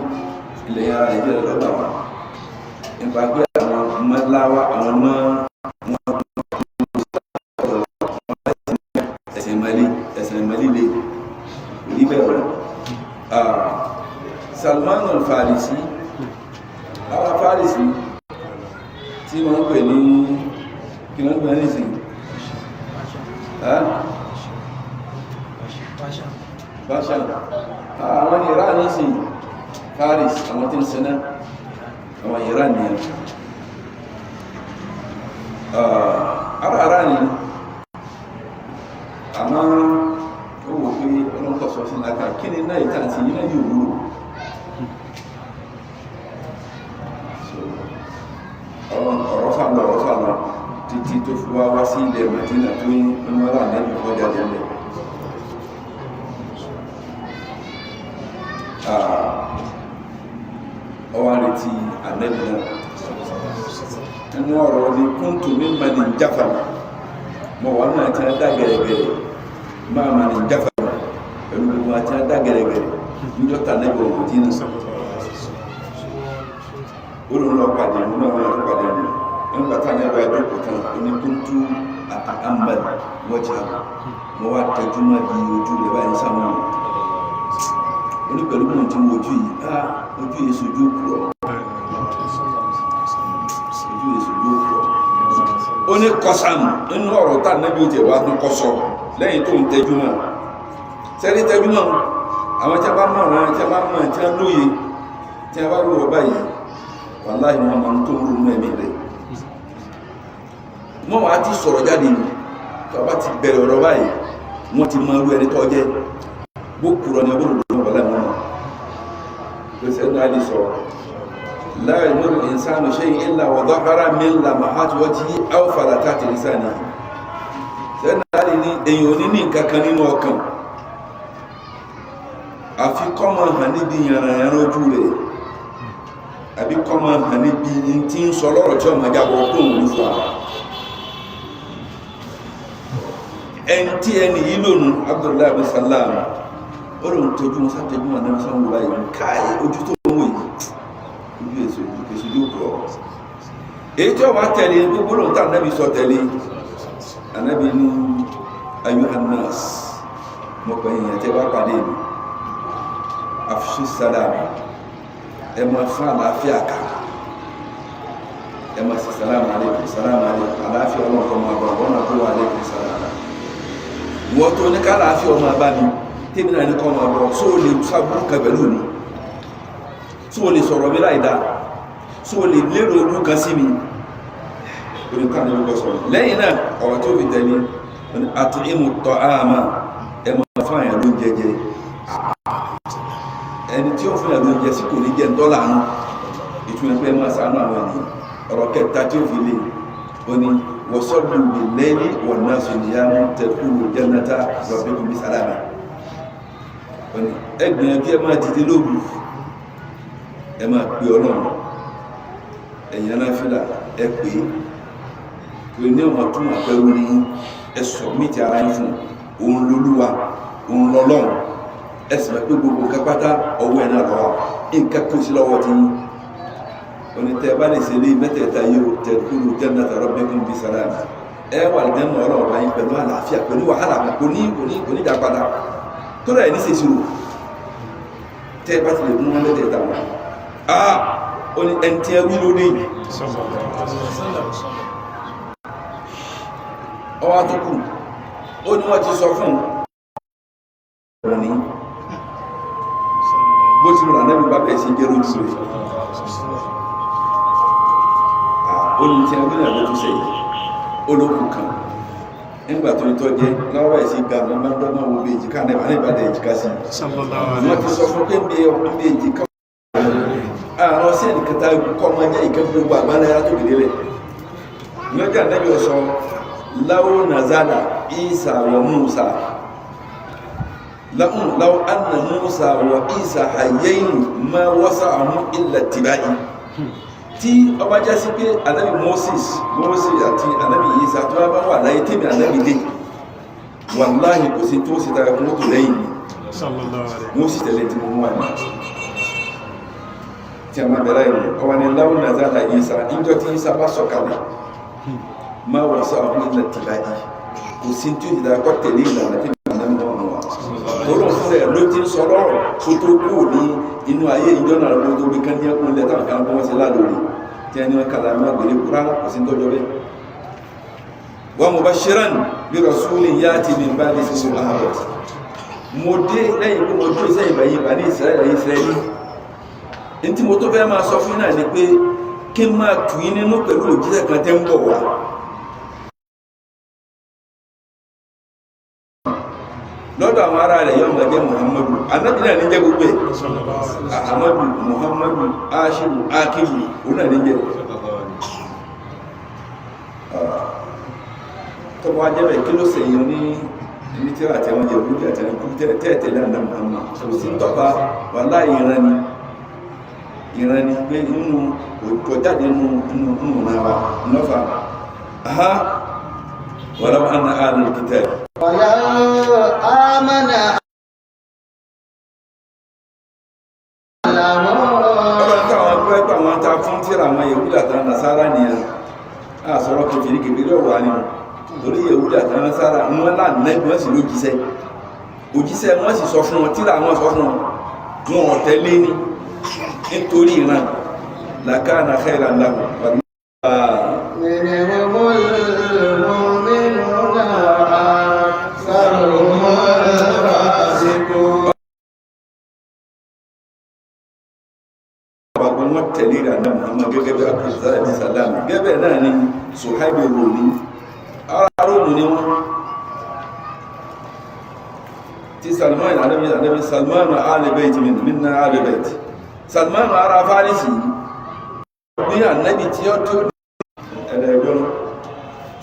ilẹ̀ yàrá Nàìjíríà lọ́gbà wọn nípa pé àwọn mọ́láwá àwọn mọ́ ẹ̀sìn Mali lè rí bẹ̀rẹ̀ Salman al-Farisi àwọn Farisi tí wọ́n ń pè ní kí wọ́n ń pè ní ìsìn Pasha àwọn Iran ní ìsìn Faris àwọn tí ń sẹ́nà àwọn Iran ní ara ni àmọ́ ó wò pé ọlọ́pàá sọ sí láta kí ni náà ìta àti yìí náà yóò wúrò ọ̀rọ̀ sálọ títí tó fi wá sí ilẹ̀ Mẹ́dínà tó ń wọ́n rà lẹ́bí kọjá jẹ́lẹ̀ ọwá retí ànẹ́bí náà ẹnu ọ̀rọ̀ ní kúntù mímọ̀ ní Jáfà mọ̀ wọ́n náà tí a dá gẹ̀rẹ̀gẹ̀rẹ̀ máa ma ní Jáfà pẹ̀lú gbogbo àti a dá gẹ̀rẹ̀gẹ̀rẹ̀ níjọ́ta lẹ́gbẹ̀ẹ́ òun tí ń sọ olùlọ pàdé nínú àwọn ẹ̀rọ pàdé ní nígbàtà nígbà ẹ̀dọ́kọ̀ kan oníkúntù àtàkàmbà wọ́jà wọ́n wá tẹjú mọ́ bí ojú rẹ̀ báyìí sáwọn onípẹ̀lú mọ̀ tí mo ojú yìí ojú yìí sojú òkúrọ̀ ó ní kọsàmù nínú ọ̀rọ̀ tá nẹ́bí ó tẹ̀ wá tún kọsọ lẹ́yìn tó ń tẹjú mọ́ sẹ́rí tẹjú mọ́ àwọn tí a bá mọ̀ wọn tí a bá mọ̀ tí a lóye tí a bá rú ọ báyìí wàláhì wọn máa ń tó ń ronú ẹ̀mí rẹ̀ mọ́ wàá ti sọ̀rọ̀ jáde ní tó bá ti bẹ̀rẹ̀ ọ̀rọ̀ báyìí wọ́n ti mọ irú ẹni tó jẹ́ bó kúrọ̀ ní ọgbọ́n òdòdó wọlé mọ́ pèsè ní alẹ́ sọ la yamuru insanu shay'an illa wa dhahara min lamahati wajhi aw falatati lisanihi sẹ́nà àrí ní èyàn ò ní ní nǹkankan nínú ọkàn àfi kó máa hàn níbi yànràyànrà ojú rẹ̀ àbí kó máa hàn níbi tí ń sọ lọ́rọ̀ tí ọmọ jábọ̀ ọdún òun fún wa ẹni tí ẹni yìí lónú Abdullahi bin Salam ó lóun tójú wọn sátẹjú wọn náà sọ́wọ́n wáyé káàyè ojú tó ń wò yìí ojú èso ìdúkèsí ló kọ́ èyí tí ọwọ́ tẹ̀lé gbogbo lóun tà náà sọ tẹ̀lé Ànábì ní ayuhannas mọ̀pọ̀ èèyàn tẹ́ wá pàdé mi afṣu salam ẹ máa fún àlàáfíà ká ẹ máa sì salam alaykum àlàáfíà ọlọ́pọ̀ máa bọ̀ wọ́n náà tó wà alaykum salam wọ́n tó ní ká àlàáfíà ọmọ bá mi tèmi náà ní kọ́ máa bọ̀ só o lè sábúrú kẹbẹ̀ lónìí só o lè sọ̀rọ̀ mi láìdá só o lè lérò ojú kan sí mi oníkan ní ọkọ̀ sọ̀rọ̀ lẹ́yìn náà ọ̀rọ̀ tí ó fi tẹ̀lé àti ìmú tọ́ àmà ẹmọ fáyà ló jẹjẹ ẹni tí ó fún ẹ̀lú jẹ sí kò ní jẹ dọ́là nù ìtumẹ̀ pé ẹmọ sàánú àwọn ènìyàn ọ̀rọ̀ kẹta tí ó fi lè ó ní wọ́sọ́dù bí lẹ́yìn wọ̀n náà sọ níyàmú tẹ̀kúrò jẹ́nàtà rọ̀bẹ́kùn bí sálámà ẹgbìyànjú ẹ máa dìde lóru ẹ máa pè ọlọ́run ẹ̀yàn náà fìlà ẹ pè é kò ní ọmọ tún àpẹrù ní ẹsọ mítí ara yín fún òun lólúwa òun lọ́lọ́run ẹsìn pé gbogbo kápátá ọwọ́ ẹ̀ náà lọ́wọ́ nǹkan kó sí lọ́wọ́ tí yín onítẹ̀ bá lè ṣe lé mẹ́tẹ̀ẹ̀ta yóò tẹ̀kúrú jannata rabbikum bí sálámà ẹ wà lẹ́nu ọlọ́run báyìí pẹ̀lú àlàáfíà pẹ̀lú wàhálà kò ní dàpadà tó rẹ̀ ní ṣèṣirò tẹ́ bá ti lè mú wọn mẹ́tẹ̀ẹ̀ta wọn ó ní ẹni tí ẹ wí lórí ọwá tó kù ó ní wọ́n ti sọ fún ọ̀rọ̀ ní bó ti rọ̀ náà bá bẹ̀ẹ̀ sí jẹ́rọ jù rẹ̀ ó ní tí a gbé náà ló tó sẹ́yìn olókù kan nígbà tó ní tọ́ jẹ́ láwọ́ ẹ̀ sí ga lọ́mọdọ́mọ́ wo bí èjìká náà níbàdẹ̀ èjìká sí wọ́n ti sọ fún pé bí èjìká àwọn sí ẹnìkẹta kọ́ ọmọ jẹ́ ìkẹ́ gbogbo àgbánáyà tó gèdè rẹ̀ lọ́jà náà yóò sọ law nazala Isa wa Musa law anna Musa wa Isa hayyain ma wasa'ahum illa tibai tí ọba já sí pé Ànábì Moses àti Ànábì Isa tó bá wà láyé tèmi Ànábì dé wallahi kò sí tó sì tara fún tó lẹ́yìn wọ́n sì tẹ̀lé tí mo mú wà ní tí a máa bẹ̀rẹ̀ ìrìn ọwà ni law nazala Isa ìjọ tí Isa bá sọ̀kalẹ̀ ma wọ́n sọ àwọn ilẹ̀ tìbáyì kò sí tí ó ti dáa kọ́ tẹ̀lé ìlànà tí wọ́n náà wọ́n wà tó lọ fún ẹ̀ ló ti ń sọ lọ́rọ̀ kó tó kú ní inú ayé ìjọ náà ló tó bí kán ní ẹkùn lẹ́tà kan bọ́ wọ́n sí lálórí tí ẹni wọn kàlà máa gbèrè kúrá kò sí tọ́jọ́ bẹ́ẹ̀ wa mubashiran bi rasulin yati min ba'di ismihi Ahmad mo dé lẹ́yìn pé mo dé sẹ́yìn báyìí bá ní Israẹli ní tí mo tó fẹ́ máa sọ fún náà ni pé kí n máa tù yín nínú pẹ̀lú òjíṣẹ́ kan tẹ́ ń bọ̀ wá lọ́dọ̀ àwọn ará rẹ̀ yọ́ mọ̀ jẹ́ Muhammadu Ànábì náà ní jẹ́ gbogbo ẹ̀ Ahmadu Muhammadu Ashiru Akibu òun náà ní jẹ́ tó bá jẹ́ bẹ̀ kí ló sèyàn ní ibi tí àti àwọn jẹ̀búrú àti àwọn kúrú tẹ́ẹ̀tẹ́lẹ̀ àná Muhammad kò sí tọ́pa wà láì ìran ni pé nínú òkòjáde nínú náà lọ́fà ولو أن أهل الكتاب ولو آمن ọlọ́run táwọn ẹgbẹ́ ẹgbẹ́ àwọn ta fún tíra àwọn Yẹhudi àtàwọn Nasara nìyẹn a sọ̀rọ̀ kèfèrí ọ̀rọ̀ àníwò torí Yẹhudi àtàwọn Nasara wọn láàrín wọ́n sì ló òjíṣẹ́ wọ́n sì sọ fún wọn tíra wọn sọ fún wọn ọ̀tẹ́lé ní nítorí ìran làkàna khairan lahum tẹ̀lé ìrànà Muhammad gẹ́gẹ́ bí akọ̀sílára ní sàlámù gẹ́gẹ́ náà ni Suhaibu Rumi ara Rómù ni wọ́n tí Salman Ànábì Salman alibait minna alibait Salman ara Farisi bí ànábì tí ó tó ẹ̀rẹ̀gbọ́n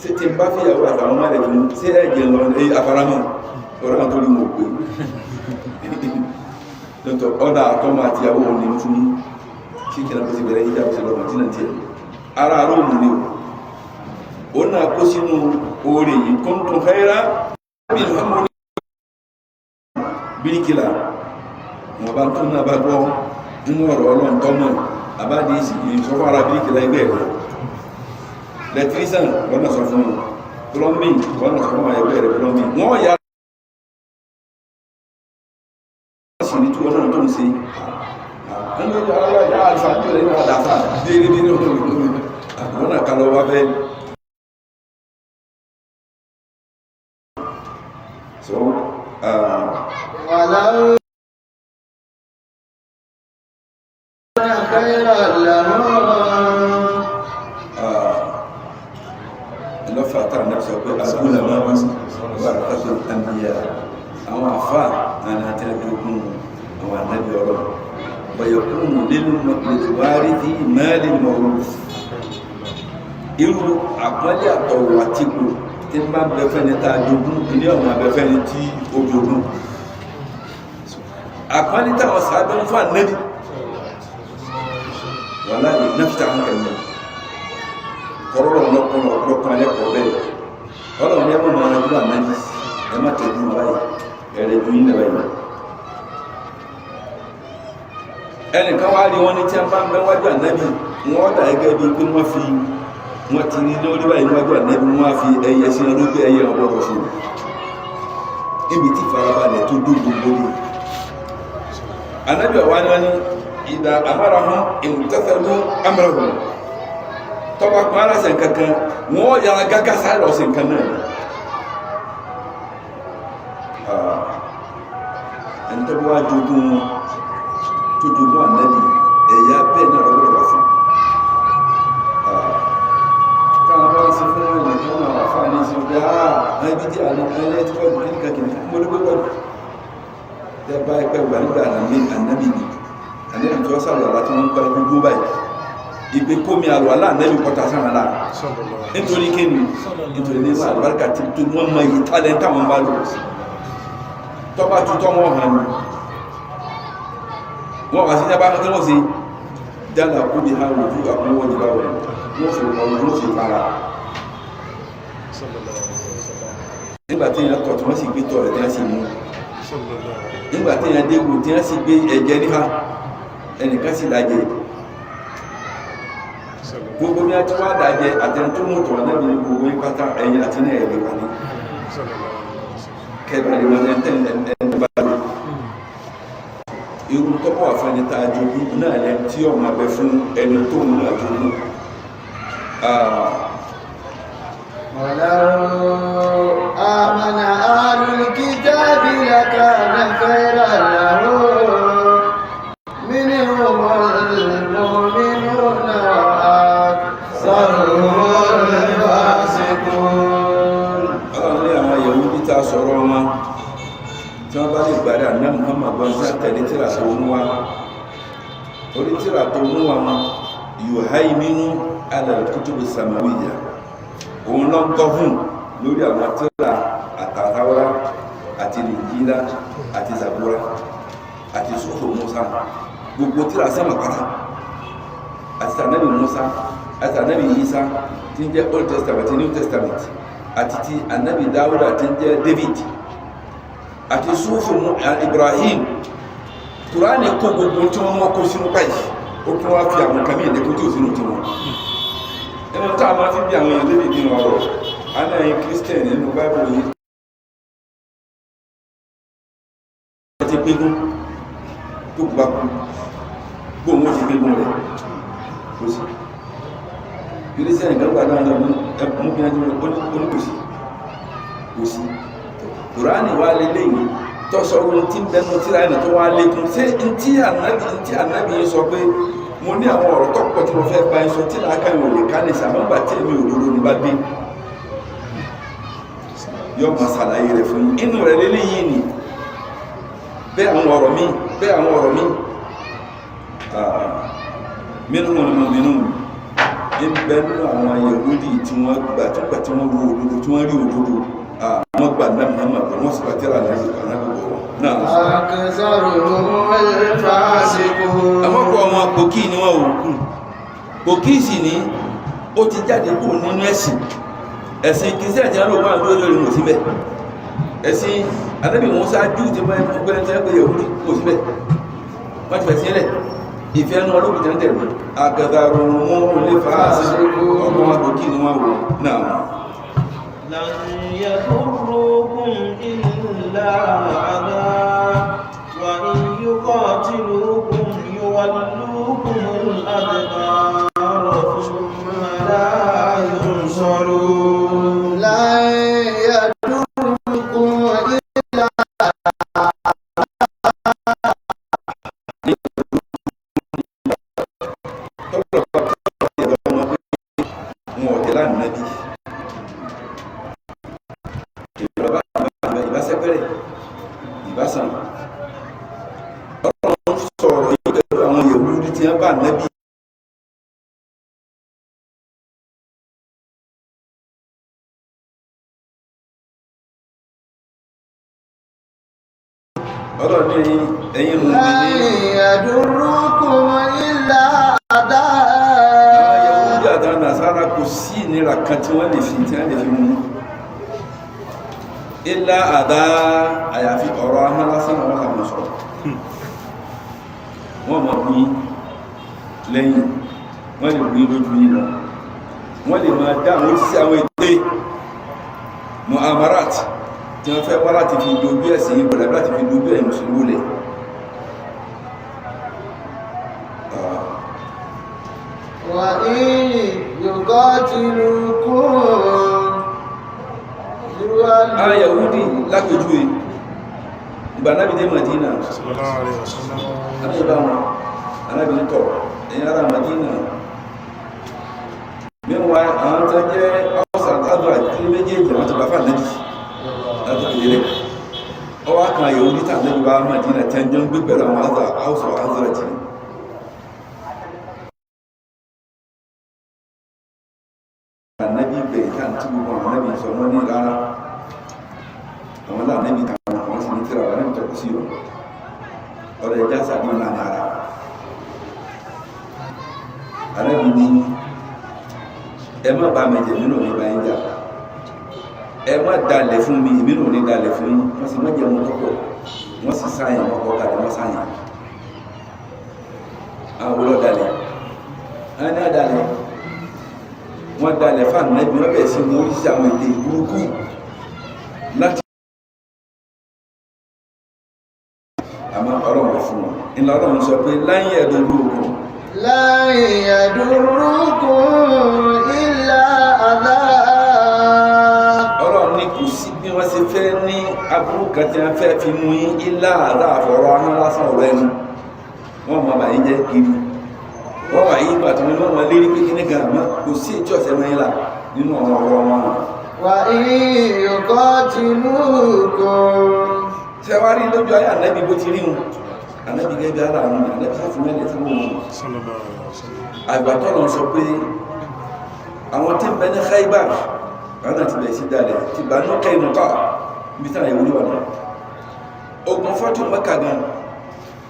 sí ti bá fi ìyàwó àtàwọn ọmọ rẹ̀ fún sí ẹ̀jẹ̀ lọ ní afárámọ̀ ọ̀rọ̀ àtòrí mọ̀ pé lọ́tọ̀ ọ̀dà àtọ́mọ̀ àti ìyàwó ní fún kí kí náà bẹ̀rẹ̀ ìjà òsè lọ́mọ̀ tí náà tiẹ̀ ara róòmù ni ó náà kó sínú oore yìí kó ń tún fẹ́ra bí ìfọ́mọ́ bíríkìlà wọn bá tún náà bá gbọ́ nínú ọ̀rọ̀ ọlọ́run tọ́mọ̀ àbáde ìsọfún ara bíríkìlà ẹgbẹ́ rẹ̀ lẹ́tírísàn wọ́n náà sọ fún wọn plumbing wọ́n náà sọ fún ẹgbẹ́ rẹ̀ plumbing wọ́n yà sí ní tí wọ́n náà tó ń ṣe ẹgbẹ́ aláwọ̀ yà àlùfà tó lè ní àdáfà déédéé ní ọdún wọ́n náà kalọ̀ wá bẹ́ẹ̀ so ولو كان خيرا لهم lọ́fà tá a náà sọ pé àbúlà máa wá wà látọ̀ àmìyà àwọn àfà àti àjogún àwọn ànábì ọ̀rọ̀ ọ̀yọ̀kún nínú ìwárí tí mẹ́rin mọ̀rún irú àpọ́lé àtọ̀wọ̀ àtìkù tí bá bẹ̀fẹ́ni tá a jogún ilé ọmọ abẹ́fẹ́ni tí ó jogún àpọ́lé táwọn sábẹ́ ń fà nẹ́bí wà láàyè nẹ́fìtà ń kẹ̀lẹ́ kọrọrọ lọkàn ẹlẹ́kọ̀ọ́ bẹ́ẹ̀ ọlọ́run ní ẹgbẹ́ máa dúró ànábì ẹ má tẹ̀lé wọn báyìí ẹ̀rẹ̀ ju yín lẹ́wọ̀ yìí ẹnìkan wá rí wọn ní tí a bá ń bẹ wájú ànábì wọn dà gẹ́gẹ́ bíi pé wọ́n ti ní lórí báyìí wájú ànábì wọ́n á fi ẹyẹ sí ẹ lójú ẹyẹ ọgbọ́dọ̀ fún un níbi tí farabalẹ̀ tó dó gbogbo ní ànábì ọ̀wá ni wọ́n ní ìdá amárahùn ìmùtẹ́fẹ́lú amárahùn tọ́ba kan aláṣẹ kankan wọ́n yára gágá sáré ọ̀sẹ̀ nǹkan náà ẹni tọ́ba wá jogún wọn tó jogún ànábì ẹ̀yà bẹ́ẹ̀ náà lọ́wọ́ wá fún káwọn bá ń ṣe fún wọn nìkan náà wà fún àní ìṣẹ́ ọ̀dẹ́ ẹbí tí àná ẹlẹ́ tí wọ́n kìí kàkiri mọ́lẹ́gbẹ́ wọ́n tẹ́ bá ẹgbẹ́ wà nígbà ànábì ni ànábì tí wọ́n sàrò àlá tí wọ́n ń pa gbogbo báyìí ìgbé kómi àlọ́ aláàánẹ́bí kọta sáwọn láà nítorí kéèmì nítorí ní àlùbáríkà tí tó wọ́n mọ yìí tálẹ́ntà wọn bá lò tọ́bá tútọ́ wọn hàn ní wọ́n wá sí ní abáfẹ́ tí wọ́n sí jálà kó bí hàn lójú àkúnwọ́ jùlọ rẹ̀ wọ́n fi ọ̀rọ̀ wọ́n fi para nígbàtí èèyàn tọ̀ tí wọ́n sì gbé tọ̀ rẹ̀ tí wọ́n sì mú nígbàtí èèyàn dégbò tí wọ́n sì gbé ẹ̀jẹ̀ níhà ẹnìkan sì lájẹ̀ gbogbo ní àti wá dájẹ́ àtẹntó mọ́tò ànábì ní gbogbo ìpátá ẹ̀yìn àti ní ẹ̀lẹ́ wà ní kẹbàlẹ̀ wọn ẹni bá lè irú tọ́pọ̀ àfẹ́nita àjogún náà lẹ tí ọmọ abẹ fún ẹni tó mú àjogún ولو آمن أهل الكتاب لكان خيرا لهم منهم المؤمنون sọ̀rọ̀ wọn tí wọ́n bá lè gbàrí àná Muhammad bọ́n sí àtẹ̀lé tíra tó mú wa orí tíra tó mú wa yuhaiminu ala al-kutubi samawiyya òun lọ gọ́fún lórí àwọn tíra àtàtàwárá àti Injila àti Zabura àti sọ́fò Musa gbogbo tíra sẹ́mà pátá àti tànàbì Musa àti tànàbì Isa tí ń jẹ́ Old Testament New Testament àti ti anabi Dáúdà tí ń jẹ́ David àti Súfù Ibrahim Kùránì kó gbogbo tí wọ́n kó sínú báyìí ó tún wá fi àwọn kàmí ìdẹ́kùn tí ó sínú tí wọ́n ẹni tó a máa fi bí àwọn èèyàn lébi bí ọ̀rọ̀ anáyìn Christian nínú Bible yìí ti gbégún tó gbà kú gbóhùn ó ti gbégún rẹ̀ kò sí Christian ìgbàgbà náà ẹkùn bí ẹjọ́ oníkòsí kò sí Kùránì wá lélẹ̀ yìí tó sọ́rọ̀ tí ń bẹnu tíra ẹni tó wá lékún sí tí ànábì yìí sọ pé mo ní àwọn ọ̀rọ̀ tó pọ̀ tí mo fẹ́ bá yín sọ tí láàkà ìwọ̀n lè ká ní sàmọ́gbà tí èmi òdodo ní bá dé yóò máa ṣàlàyé rẹ̀ fún yín inú rẹ̀ lélẹ̀ yìí ni bẹ́ẹ̀ àwọn ọ̀rọ̀ mi mínú ń bẹ nínú àwọn Yahudi tí wọ́n gbà tí wọ́n wo òdodo tí wọ́n rí òdodo wọ́n gbà náà Muhammad wọ́n sì pàtẹ́rà náà. أكثرهم الفاسقون. àwọn ọkọ̀ wọn pòkí ni wọ́n ò kù pòkí sì ní ó ti jáde kúrò nínú ẹ̀sìn kìí àti àrùn máa dúró lórí mò síbẹ̀ ẹ̀sìn Ànábì Mùsá jù ti bá ẹgbẹ́ tẹ́lẹ̀pẹ̀ Yahudi mò síbẹ̀ wọ́n ti fẹ̀ sílẹ̀ ìfẹ́ ẹnu ọlọ́pù tẹ́lẹ̀ àgàdàrò wọn lè fa ọkọ̀ wọn pòkí ni wọ́n wò náà. لن يضروكم إلا أذى وإن يقاتلوكم يولوكم الأدبار ثم لا ينصرون. لن يضركم إلا ẹ̀yin mú لن يضركم إلا أذى. Yahudi àtàwọn Nasara kò sí ìnira kan tí wọ́n lè fi mú ilá àdá àyàfi ọ̀rọ̀ ahọ́n lásán àwọn àwọn sọ̀rọ̀ wọ́n mọ̀ bí lẹ́yìn wọ́n lè bí lójú yìí lọ wọ́n lè máa dá àwọn òṣìṣẹ́ àwọn èdè mu'amarat tí wọ́n fẹ́ wá láti fi dojú ẹ̀sìn yìí bọ̀lá láti fi dojú ẹ̀yìn mùsùlùmí lẹ̀ وإن يقاتلوكم àwọn Yahudi lápẹjúwe ìgbà náà bí dé Madina alábìnrin tọ̀ ẹ̀yìn ara Madina mẹ́wàá àwọn tó jẹ́ ọ́sà tàbí àti méjèèjì àwọn tó bá fà lẹ́jì láti kéde ọwá kan Yahudi tàbí bá Madina tẹ́jọ́ ń gbé pẹ̀lú àwọn azọ́rẹ̀ jì ànábì bẹ̀rẹ̀ ká tí gbogbo àwọn ànábì sọ wọ́n ní rárá àwọn ànábì tàwọn àwọn sì ní tíra ànábì tọ́kù sí ọ ọ̀rọ̀ ẹ̀já sàdúrà náà ní ara ànábì ní ẹ má bá mẹjẹ nínú ní bá ń jà ẹ má dalẹ̀ fún mi ìbínú ní dalẹ̀ fún yín wọ́n sì má jẹ́ wọn tọ́pọ̀ wọ́n sì sáyẹn ọkọ̀ kalẹ̀ wọ́n sáyẹn àwọn olóòdalẹ̀ ẹni àdalẹ̀ wọ́n dalẹ̀ fáànù náà bí wọ́n bẹ̀rẹ̀ sí mú oríṣìí àwọn èdè burúkú láti àmọ́ ọlọ́run fún wọn ìlà ọlọ́run sọ pé láyé ẹ̀dùn olóògùn لن يضركم إلا أذى. ọlọ́run ní kò sí bí wọ́n ṣe fẹ́ ní aburú kan tí wọ́n fẹ́ fi mú yín ilá àdá àfọ̀rọ̀ ahọ́n lásán ọ̀rọ̀ ẹnu wọ́n mọ̀ bàyí jẹ́ kiri wọ́n wà yí bàtí wọ́n mọ̀ lérí pé kíní gan àmọ́ kò sí ìjọ ọ̀sẹ̀ mẹ́rin là nínú ọ̀rọ̀ ọ̀rọ̀ wọn. وإن يقاتلوكم. ṣé wàá rí lójú ayé ànábì bó ti rí wọn ànábì gẹ́gẹ́ ara àwọn ànábì sáfún mẹ́lẹ̀ tí wọ́n mọ̀ àgbàtọ́ lọ sọ pé àwọn tí ń bẹ ní Khaybar àwọn àti bẹ̀ẹ̀ sí dalẹ̀ ti bá ní ọkẹ́ inú ká ibi táwọn ìwúrí wà náà ogun fọ́tò Mẹ́kà gan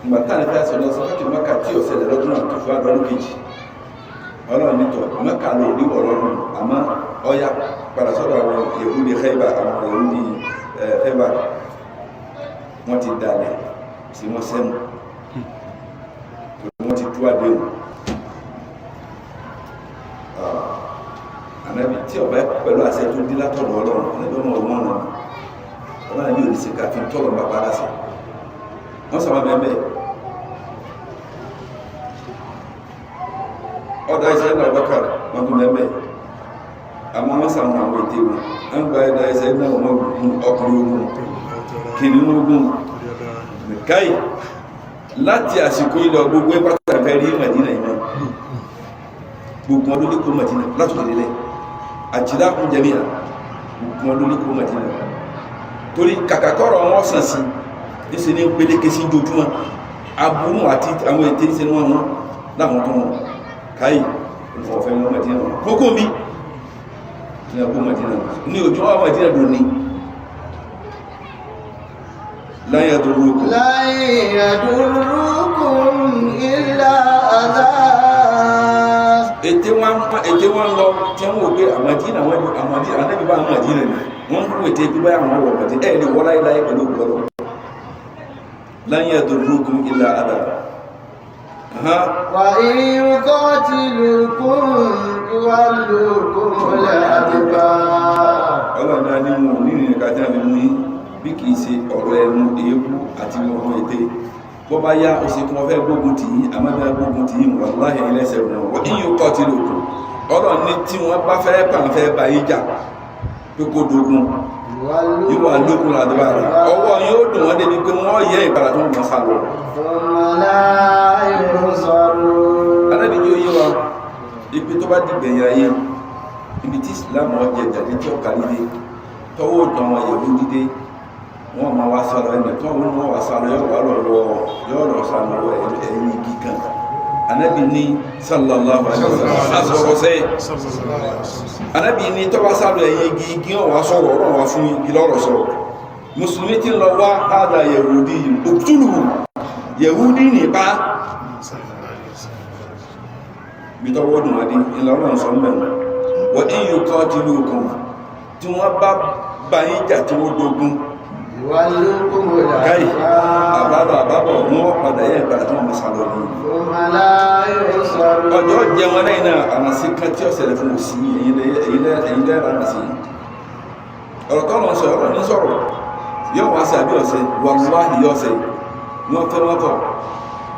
ìgbàtà ní fẹ́ sọ̀rọ̀ sọ fọ́tò Mẹ́kà tí ó ṣẹlẹ̀ lọ́dún náà tó fún adọ́lú kejì ọlọ́run nítọ̀ Mẹ́kà ló rí wọ̀ lọ́rùn àmọ́ ọya padà sọ́dọ̀ àwọn Yahudi Khaybar àwọn Yahudi Khaybar wọ́n ti dalẹ̀ tí wọ́n sẹ́nu wọ́n ti tú àdéhùn ànábì tí ọba pẹ̀lú àṣẹ tó dí látọ̀dọ̀ ọlọ́run ànábì ọmọ ọmọ ọ̀nà ọlọ́run bí òdìsí káfí tọ́lọ̀ bá padà sí wọ́n sọ wọn bẹ́ẹ̀ ọ̀dà ìṣẹ́ náà bá kàrà wọn tún bẹ́ẹ̀ àmọ́ wọ́n sàwọn àwọn ètè wọn wọ́n gba ẹ̀dà ìṣẹ́ náà wọ́n ọkùnrin ogun kìnnìún ogun káyì láti àsìkò ilẹ̀ gbogbo ẹgbẹ́ pàtàkì rí Mẹdínà ìmọ̀ gbogbo ọdún lékò Mẹdínà látòkè lélẹ̀ àjílá kún jẹ́mìnà gbogbo ọdún lékò Mẹdínà torí kàkàkọ́rọ̀ wọn sàn sí níṣẹ́ ní pélékè sí jojúmọ́ aburú àti àwọn ètè ìṣẹ́ wọn láwọn tó wọn káyì ìfọ̀fẹ́ ní Mẹdínà gbogbo mi ní ọkọ̀ Mẹdínà ní ojú ọwọ́ Mẹdínà ló ní lan yadurrukum illa adha. ètè wọn lọ tí wọ́n wò pé Mẹdínà Ànábì bá Mẹdínà ni wọ́n kú ètè bí báyà wọn wọ̀ Mẹdínà ẹ̀ lè wọ́n láyé pẹ̀lú ọgbọ̀rọ̀ lan yadurrukum illa adha. Wa in yuqatilukum yuwallukum al-adbar. Ọlọ́dá ní mú nínú ìkàtí àmì mú yí bí kìí ṣe ọ̀rọ̀ ẹnu èébú àti ọmọ ètè bọ́ bá yá òsì kí wọ́n fẹ́ gbógun tì yí àmọ́bẹ́ gbógun tì yí wallahi ilẹ́sẹ̀ wọn wọ́n in yuqatilukum ọ̀rọ̀ ní tí wọ́n bá fẹ́ pàǹfẹ́ bá yí jà pé kó dogun yíwà lókun àdúbàrà ọwọ́ yóò dùn wọ́n débi pé wọ́n yẹ ìbára tó wọ́n sálọ alábìjọ́ yé wa ibi tó bá dìgbẹ̀yìn ayé ibi tí Islam ọjẹ́ ìjàdí tí ó kàrí dé tọwọ́ dán wọn yẹ̀wò dídé wọ́n ma wá sálọ ẹni tó wọ́n wá sálọ yọ́ lọ sálọ ẹ̀yìn igi kan Ànábì ní sallallahu alaihi wasallam asọ̀rọ̀ sẹ́yìn Ànábì ní tọ́wọ́ sálọ ẹ̀yìn igi ọ̀wá sọ̀rọ̀ ọ̀rọ̀ wá fún igi lọ́rọ̀ sọ̀rọ̀ mùsùlùmí tí lọ wá hádà yẹ̀wùdí òkútùlù yẹ̀wùdí nípa bí tọ́wọ́ dùn wọ́n dé ìlọ́rọ̀ sọ mẹ́rin wọ́n in yuqatilukum tí wọ́n bá bá yín jà tí wọ́n dogun káì àbábọ̀ wọ́n padà yẹ́ ìgbà tí wọ́n mọ́ sálọ ní ọjọ́ jẹ wọn lẹ́yìn náà àmà sí kan tí ó ṣẹlẹ̀ fún òsì èyí lẹ́ra àmà sí ọ̀rọ̀ tó lọ sọ ọ̀rọ̀ ní sọ̀rọ̀ yóò wá sí àbí ọ̀sẹ̀ wallahi yóò ọ̀sẹ̀ wọ́n fẹ́ wọ́n kọ̀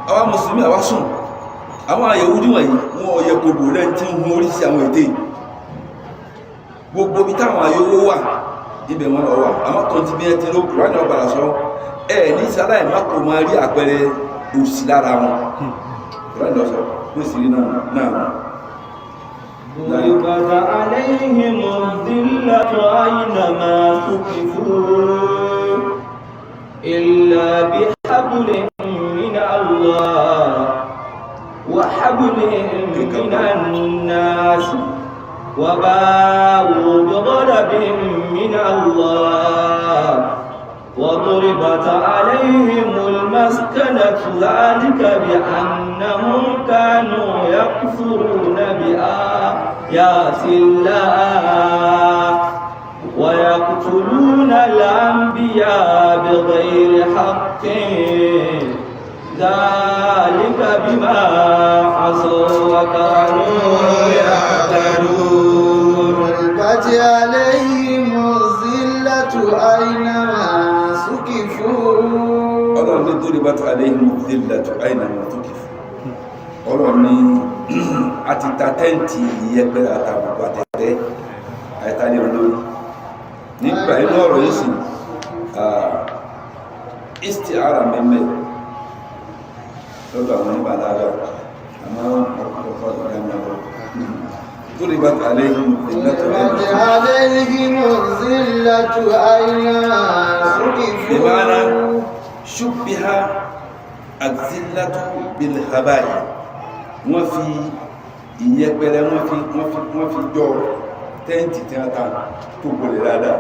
àwọn mùsùlùmí àwa sùn àwọn àyẹ̀wò níwọ̀nyí wọ́n yẹ gbogbo rẹ̀ tí ń hun oríṣi àwọn èdè gbogbo bí táwọn àyẹ̀wò wà ibẹ̀ wọn lọ wà àwọn tó ti bí ẹ ti ló kúrò ní ọgbàrà sọ ẹ ní sáláì má kò máa rí àpẹẹrẹ òsì lára wọn kúrò ní ọsọ ló sì rí náà ضربت عليهم الذلة أينما ثقفوا إلا بحبل من الله وحبل من الناس وباءوا بغضب من الله وضربت عليهم المسكنة ذلك بأنهم كانوا يكفرون بآيات الله ويقتلون الأنبياء بغير حق ذلك بما عصوا وكانوا يعتدون ضربت عليهم الذلة أينما ثقفوا ọlọ́run ní ضربت عليهم الذلة أينما ثقفوا ọlọ́run ní àti tàtẹ́ǹtì ìyẹ́pẹ́ àtàbùkù àtẹ́tẹ́ àìtàlẹ́ olórí nígbà inú ọ̀rọ̀ yìí sì isti'ara mẹ́mẹ́ lọ́dọ̀ àwọn oníbàlágà àmọ́ ọ̀pọ̀lọpọ̀ ìgbàmọ̀ ضربت عليهم الذلة أينما ثقفوا بمعنى شبه الذلة بالهباء wọ́n fi ìyẹpẹrẹ wọ́n fi jọ tẹ́ǹtì tí a ta tó gbọ́lẹ̀ dáadáa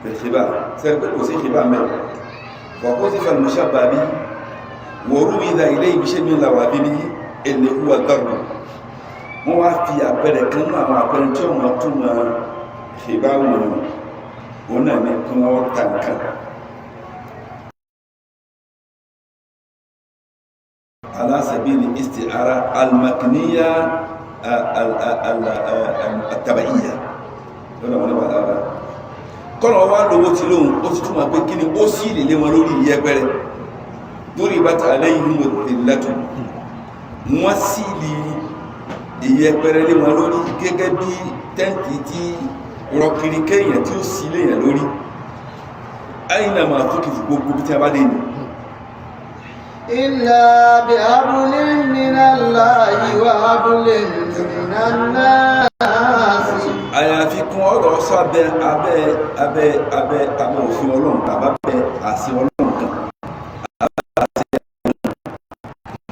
bẹ̀ṣẹ́bà sẹ́gbẹ́ kò sí ṣẹ́bà mẹ́rin wàkó sí falmùsàbà bí wọ̀rú ìdá ilé ibiṣẹ́ mi làwà bí ní ẹlẹ́kú agbárùn wọ́n wá fi àpẹẹrẹ kan náà àwọn àpẹẹrẹ tí ọmọ tó mọ̀ ṣẹ́bà wọn náà ní kí wọ́n ta nǹkan على سبيل الاستعارة المكنية التبعية kọ́nà wá lówó tí lóhun ó ti túnmà pé kí ni ó sí ìlélé wọn lórí ìyẹ́pẹ̀rẹ̀ lórí ìbátà aléyìn mọ̀ ìlẹ́tù wọ́n sí ìyẹ́pẹ̀rẹ̀ lé wọn lórí gẹ́gẹ́ bí tẹ́ǹtì tí rọkiri kẹ́yìn tí ó sí léyìn lórí ayina ma tó kìí gbogbo bí tí a bá dé ní إلا بحبل من الله وحبل من الناس àyàfi kún ọ̀rọ̀ sábẹ́ abẹ́ òfin ọlọ́run àbábẹ́ àṣì ọlọ́run kan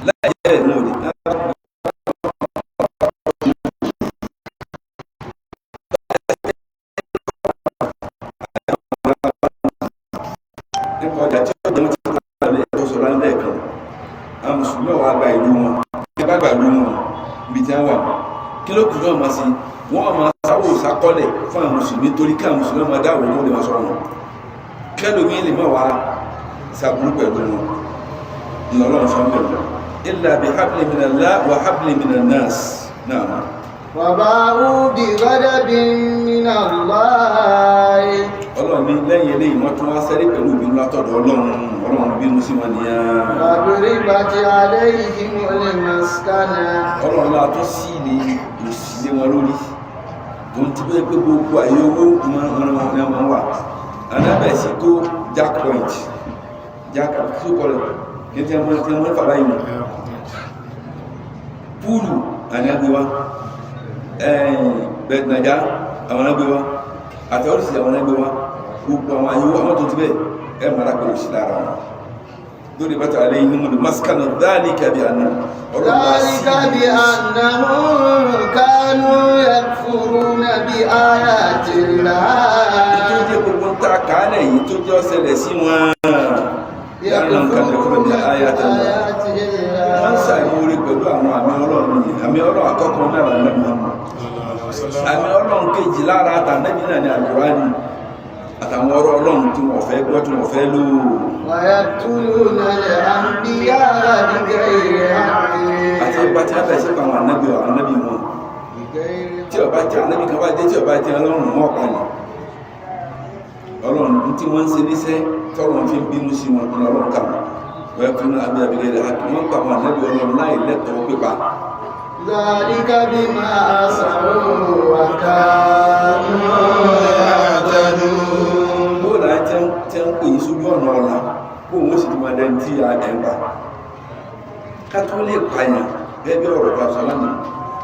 láyé ẹ̀mọ́ kí ló kù náà máa sí wọ́n máa sáwò sákọ́lẹ̀ fún àwọn mùsùlùmí torí kí àwọn mùsùlùmí máa dáwò ní olè máa sọ wọn kẹlòmí lè má wá sàbúrú pẹ̀lú wọn ìlọ́lọ́run sọ mẹ́rin illa bi hablin minallah wa hablin minan nas náà وباءوا بغضب من الله ọlọ́run ní lẹ́yìn eléyìí wọ́n tún wá sẹ́rí pẹ̀lú ìbínú látọ̀dọ̀ ọlọ́run bínú sí wọn nìyẹn وضربت عليهم المسكنة ọlọ́run láà tó sí ilé ìsílé wọn lórí tó ń ti bẹ́ẹ̀ pé gbogbo àyè owó wọn wà anábẹ̀ sí kó jack point jack tó kọlẹ̀ kí tí wọ́n fà báyìí púùlù ànágbéwá bẹ̀ẹ̀dìnàjá àwọn anágbéwá àtẹ́wọ́sì àwọn anágbéwá gbogbo àwọn àyè owó àwọn tó ti bẹ́ẹ̀ mara pẹ̀lú sí lára wọn lórí bàtà alẹ́ inú mọ̀lú maskana dhalika bí àná ذلك بأنهم كانوا يكفرون بآيات الله tó jẹ́ gbogbo ń ta kàálẹ̀ yìí tó jẹ́ ọ̀sẹ̀lẹ̀ sí wọn yàrá nǹkan lẹ́kọ̀ọ́ bí ayatollah wọ́n ṣàìmórí pẹ̀lú àwọn àmì ọlọ́run yìí àmì ọlọ́run àkọ́kọ́ náà lẹ́nu àmì ọlọ́run kejì lára àtànẹ́bí náà ní àlùkùránì àtàwọn ọ̀rọ̀ ọlọ́run tí wọ́n fẹ́ gbọ́ tí wọ́n fẹ́ lò ويقتلون الأنبياء بغير حق àti ìgbà tí a bẹ̀ sí àwọn ànábì wọn tí ọba tí ànábì kan bá dé tí ọba tí ọlọ́run mọ́ ọ̀pá ni ọlọ́run tí wọ́n ń ṣe níṣẹ́ tọ́lọ́run fi ń bínú sí wọn ní ọlọ́run kà wọ́n tún náà bí abẹ́rẹ́ rẹ̀ àti wọ́n pa àwọn ànábì ọlọ́run láì lẹ́tọ̀ọ́ pípa ذلك بما عصوا وكانوا يعتدون bóòlù àti tẹ́ ń pè é sójú ọ̀nà ọ̀la bóòlù ó sì ti máa dẹni tí a ẹ̀ ń pa ká tó lè pààyàn gẹ́gẹ́ bí ọ̀rọ̀ tó aṣọ lánàá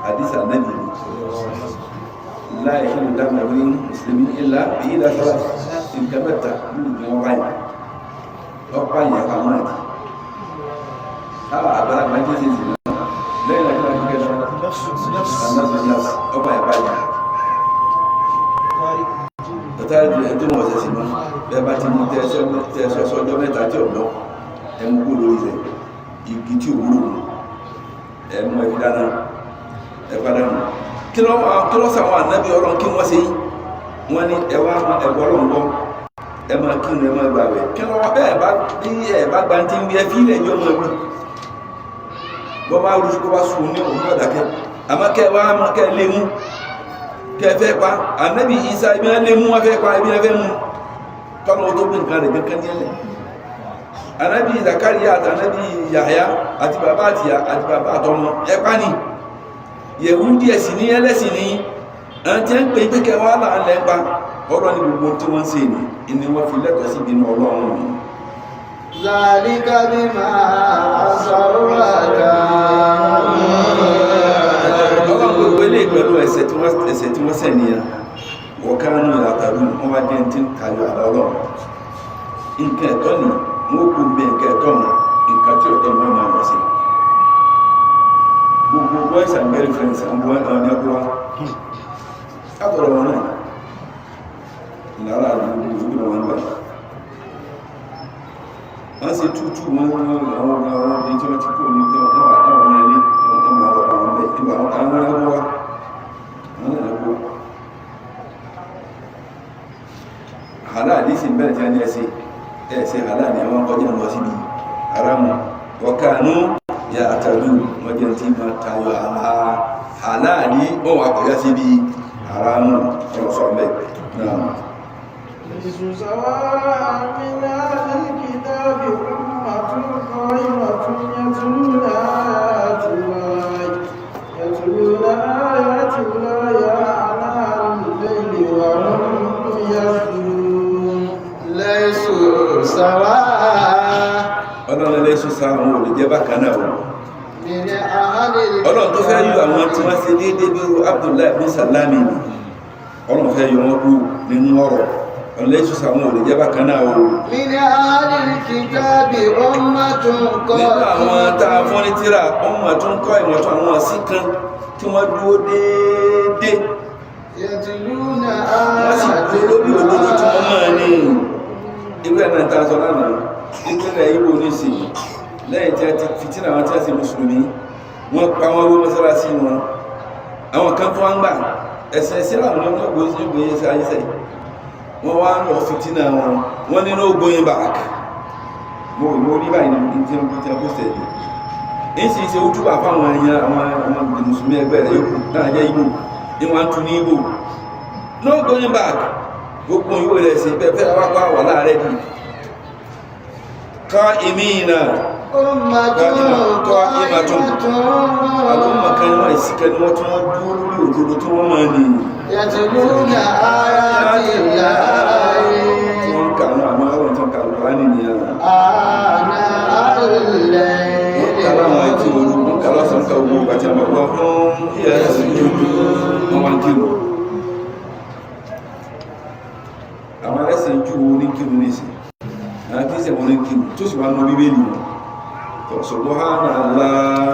àdìsá nẹ́bì ni láì kí ló dáná rí mùsùlùmí ńlá èyí dáṣọ́lá nǹkan mẹ́ta nínú ìgbìmọ̀ wọn báyìí ọ̀pá ìyẹn pamọ́ àti àgbàlagbà jẹ́ sí ìsìn náà lẹ́yìn àti láti gẹ́gẹ́ ọba ìpá ìyẹn ọ̀tá ìdílé tó mọ̀ ọ̀sẹ̀ sí náà bẹ́ẹ̀ bá ti mú tẹ́ẹ̀sọ́ ọjọ́ mẹ́ta tí ọ̀dọ́ ẹmú kó lórí rẹ̀ igi tí ò wúlò ẹmú ẹbí dáná ẹ̀padà nù kí lọ́ sàwọn ànábì ọlọ́run kí wọ́n ṣe yí wọ́n ní ẹwà ẹ̀gbọ́ ọlọ́run gbọ́ ẹ máa kí ẹ máa gbà wẹ̀ kí lọ́wọ́ bẹ́ẹ̀ bá bí ẹ̀ bá gba ti ń bí ẹ fi ilẹ̀ ẹjọ́ máa wí bọ́ bá rú kó bá sùn ní òun náà dákẹ́ àmọ́ kẹ́ wá máa kẹ́ lé mú kẹ́ fẹ́ pa ànábì Ìsá ibi ẹ lé mú wọ́n fẹ́ pa ibi ẹ fẹ́ mú tọ́lọ́ tó gbé nǹkan rẹ̀ kankan ní ẹlẹ́ ànábì Zakariya àti ànábì Yahya àti bàbá àtìyá àti bàbá àtọmọ ẹ pa ni Yẹhudi ẹ̀sìn ní ẹlẹ́sìn ní ẹni tí ń pè é kékeré wà láàrín ẹgbà ọ̀rọ̀ ní gbogbo tí wọ́n ń ṣe ní wọ́n fi lẹ́tọ̀ọ́ sí ìbínú Ọlọ́run mi. ذلك بما عصوا وكانوا Ọlọ́run gbogbo ilé pẹ̀lú ẹ̀ṣẹ̀ tí wọ́n ṣẹ̀ nìyẹn wọ̀kánú ìlàtàrú wọ́n wá dé tí ń tayọ àlọ́ Ọlọ́run nǹkan ẹ̀tọ́ ni wọ́n kú bí nǹkan ẹ̀tọ́ mọ̀ nǹkan tí ọ̀tọ̀ mọ́ máa wọ̀ sí gbogbo boys and girlfriends àwọn ọ̀nà ẹ̀kọ́ wa látọ̀rọ̀ wọn náà ìlàrá àdúgbò ìlú wọn lọ wọ́n sì tútù wọn àwọn ọmọdé tí wọ́n ti kó ní tí wọ́n wà táwọn ilé wọ́n máa wọ́n àwọn bẹ́ẹ̀ ìwà àwọn ẹgbẹ́ wa wọ́n náà lẹ́gbọ́ àhálà àdísì bẹ́ẹ̀ tí a ní ẹ̀ẹ́sẹ̀ àhálà ní àwọn kọjá lọ síbi haramu wọ̀kánú ya àtàlù wọ́n jẹ́ tí ma tayọ àhálà ní wọ́n wà kọjá síbi haramu ọ̀rọ̀sọ̀ bẹ́ẹ̀ náà ليسوا سواء من أهل الكتاب أمة قائمة يتلون آيات الله آناء الليل وهم يسجدون ليسوا سواء ọlọ́run lẹ́sùn sáwọn olùjẹ́ bákan náà من أهل ọlọ́run tó fẹ́ yọ àwọn tí wọ́n ṣe déédéé bí Abdullahi bin Salami ni ọlọ́run fẹ́ yọ wọn kú nínú ọ̀rọ̀ ọlẹ́sùn sáwọn olùjẹ́ bákan náà من أهل الكتاب أمة nínú àwọn tá a fún ní tíra ọmọ tó ń kọ́ ìwọ̀n tó àwọn sí kan tí wọ́n dúró déédéé يتلون wọ́n sì آيات dúró lórí òdodo tí wọ́n máa ní ìwé ẹ̀nà ta sọ lánàá ìpínlẹ̀ Ìgbò ní sí lẹ́yìn tí a ti fìtínà àwọn tí a sì mùsùlùmí wọ́n pa wọ́n ló mọ́sálásí wọn àwọn kan tó wá ń gbà ẹ̀sìn ẹ̀sìn àwọn ọmọ gbóyè sí ayé sẹ́yìn wọ́n wá ń lọ fìtínà wọn ní no going back mo rí báyìí ní tí wọ́n kó sẹ́yìn èyí sì ṣe ojúbà fáwọn èèyàn àwọn mùsùlùmí ẹgbẹ́ rẹ̀ yóò náà jẹ́ Ìgbò ní wọ́n tún ní Ìgbò no going back gbogbo ìwé rẹ̀ sí pẹ́pẹ́ wápá wà láàrẹ́ bí ká ìmí náà àlùmọ̀ kan wọ́n ìsìnkẹ́ ni wọ́n tún wọ́n dúró lórí òdodo tí wọ́n máa ní yàtìlúnà ayati llahi tí wọ́n kà náà àmọ́ ọ̀rọ̀ tí wọ́n kà lọ́wọ́ nìyàn ààna alẹ́ kàrà àwọn ẹ̀tí olú wọ́n kà lọ́sàn ká ogun àti àmọ́ wọ́n fún ẹ̀sìn jùlọ wọ́n wá ń kírun àwọn ẹlẹ́sìn jù ní kírun ní ìsìn àwọn kí ìsìn wọn ní kírun tó sì wá nù Bíbélì wọn subhanallah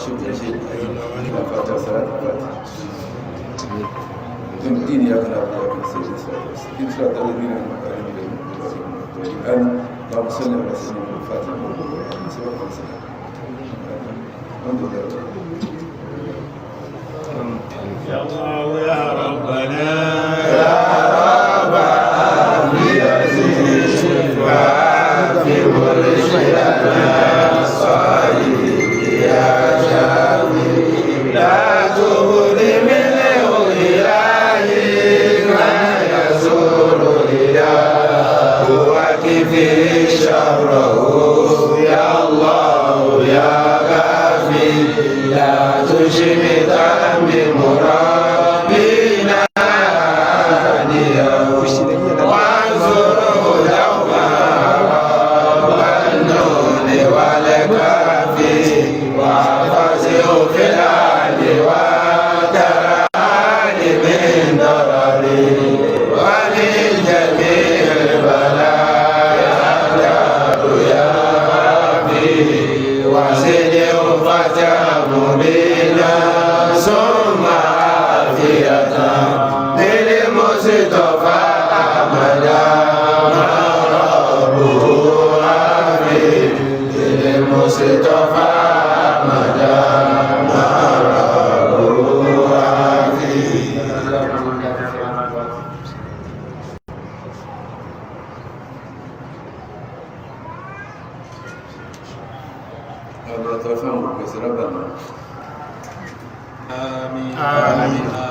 شوف يا شيخ إذا فات صلاة الفاتحة تمكين يا أخي أبو سيدنا إن شاء الله الذين الآن اللهم صل على سيدنا الفاتحة سبحان الله الحمد لله يا الله يا ربنا هذا تفهم بس ربنا آمين آمين